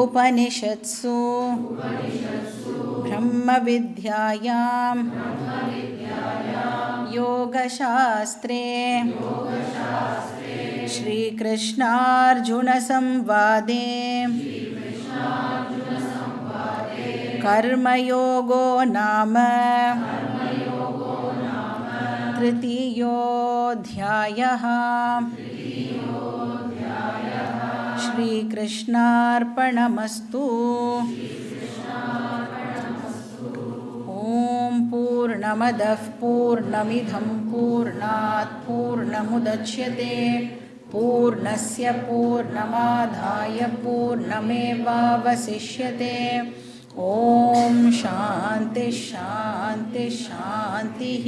உபனிஷத்சு பிரம்ம வித்யாயாம் யோகசாஸ்திரே श्रीकृष्णार्जुन संवादे कर्मयोगो नाम तृतीयोऽध्यायः. श्रीकृष्णार्पणमस्तु. ॐ पूर्णमदः पूर्णमिदं पूर्णात् पूर्णमुदच्यते पूर्णस्य पूर्णमादाय पूर्णमेवावशिष्यते. ॐ शान्ति शान्ति शान्तिः.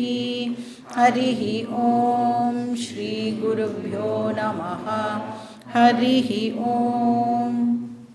हरिः ॐ श्रीगुरुभ्यो नमः. हरिः ॐ.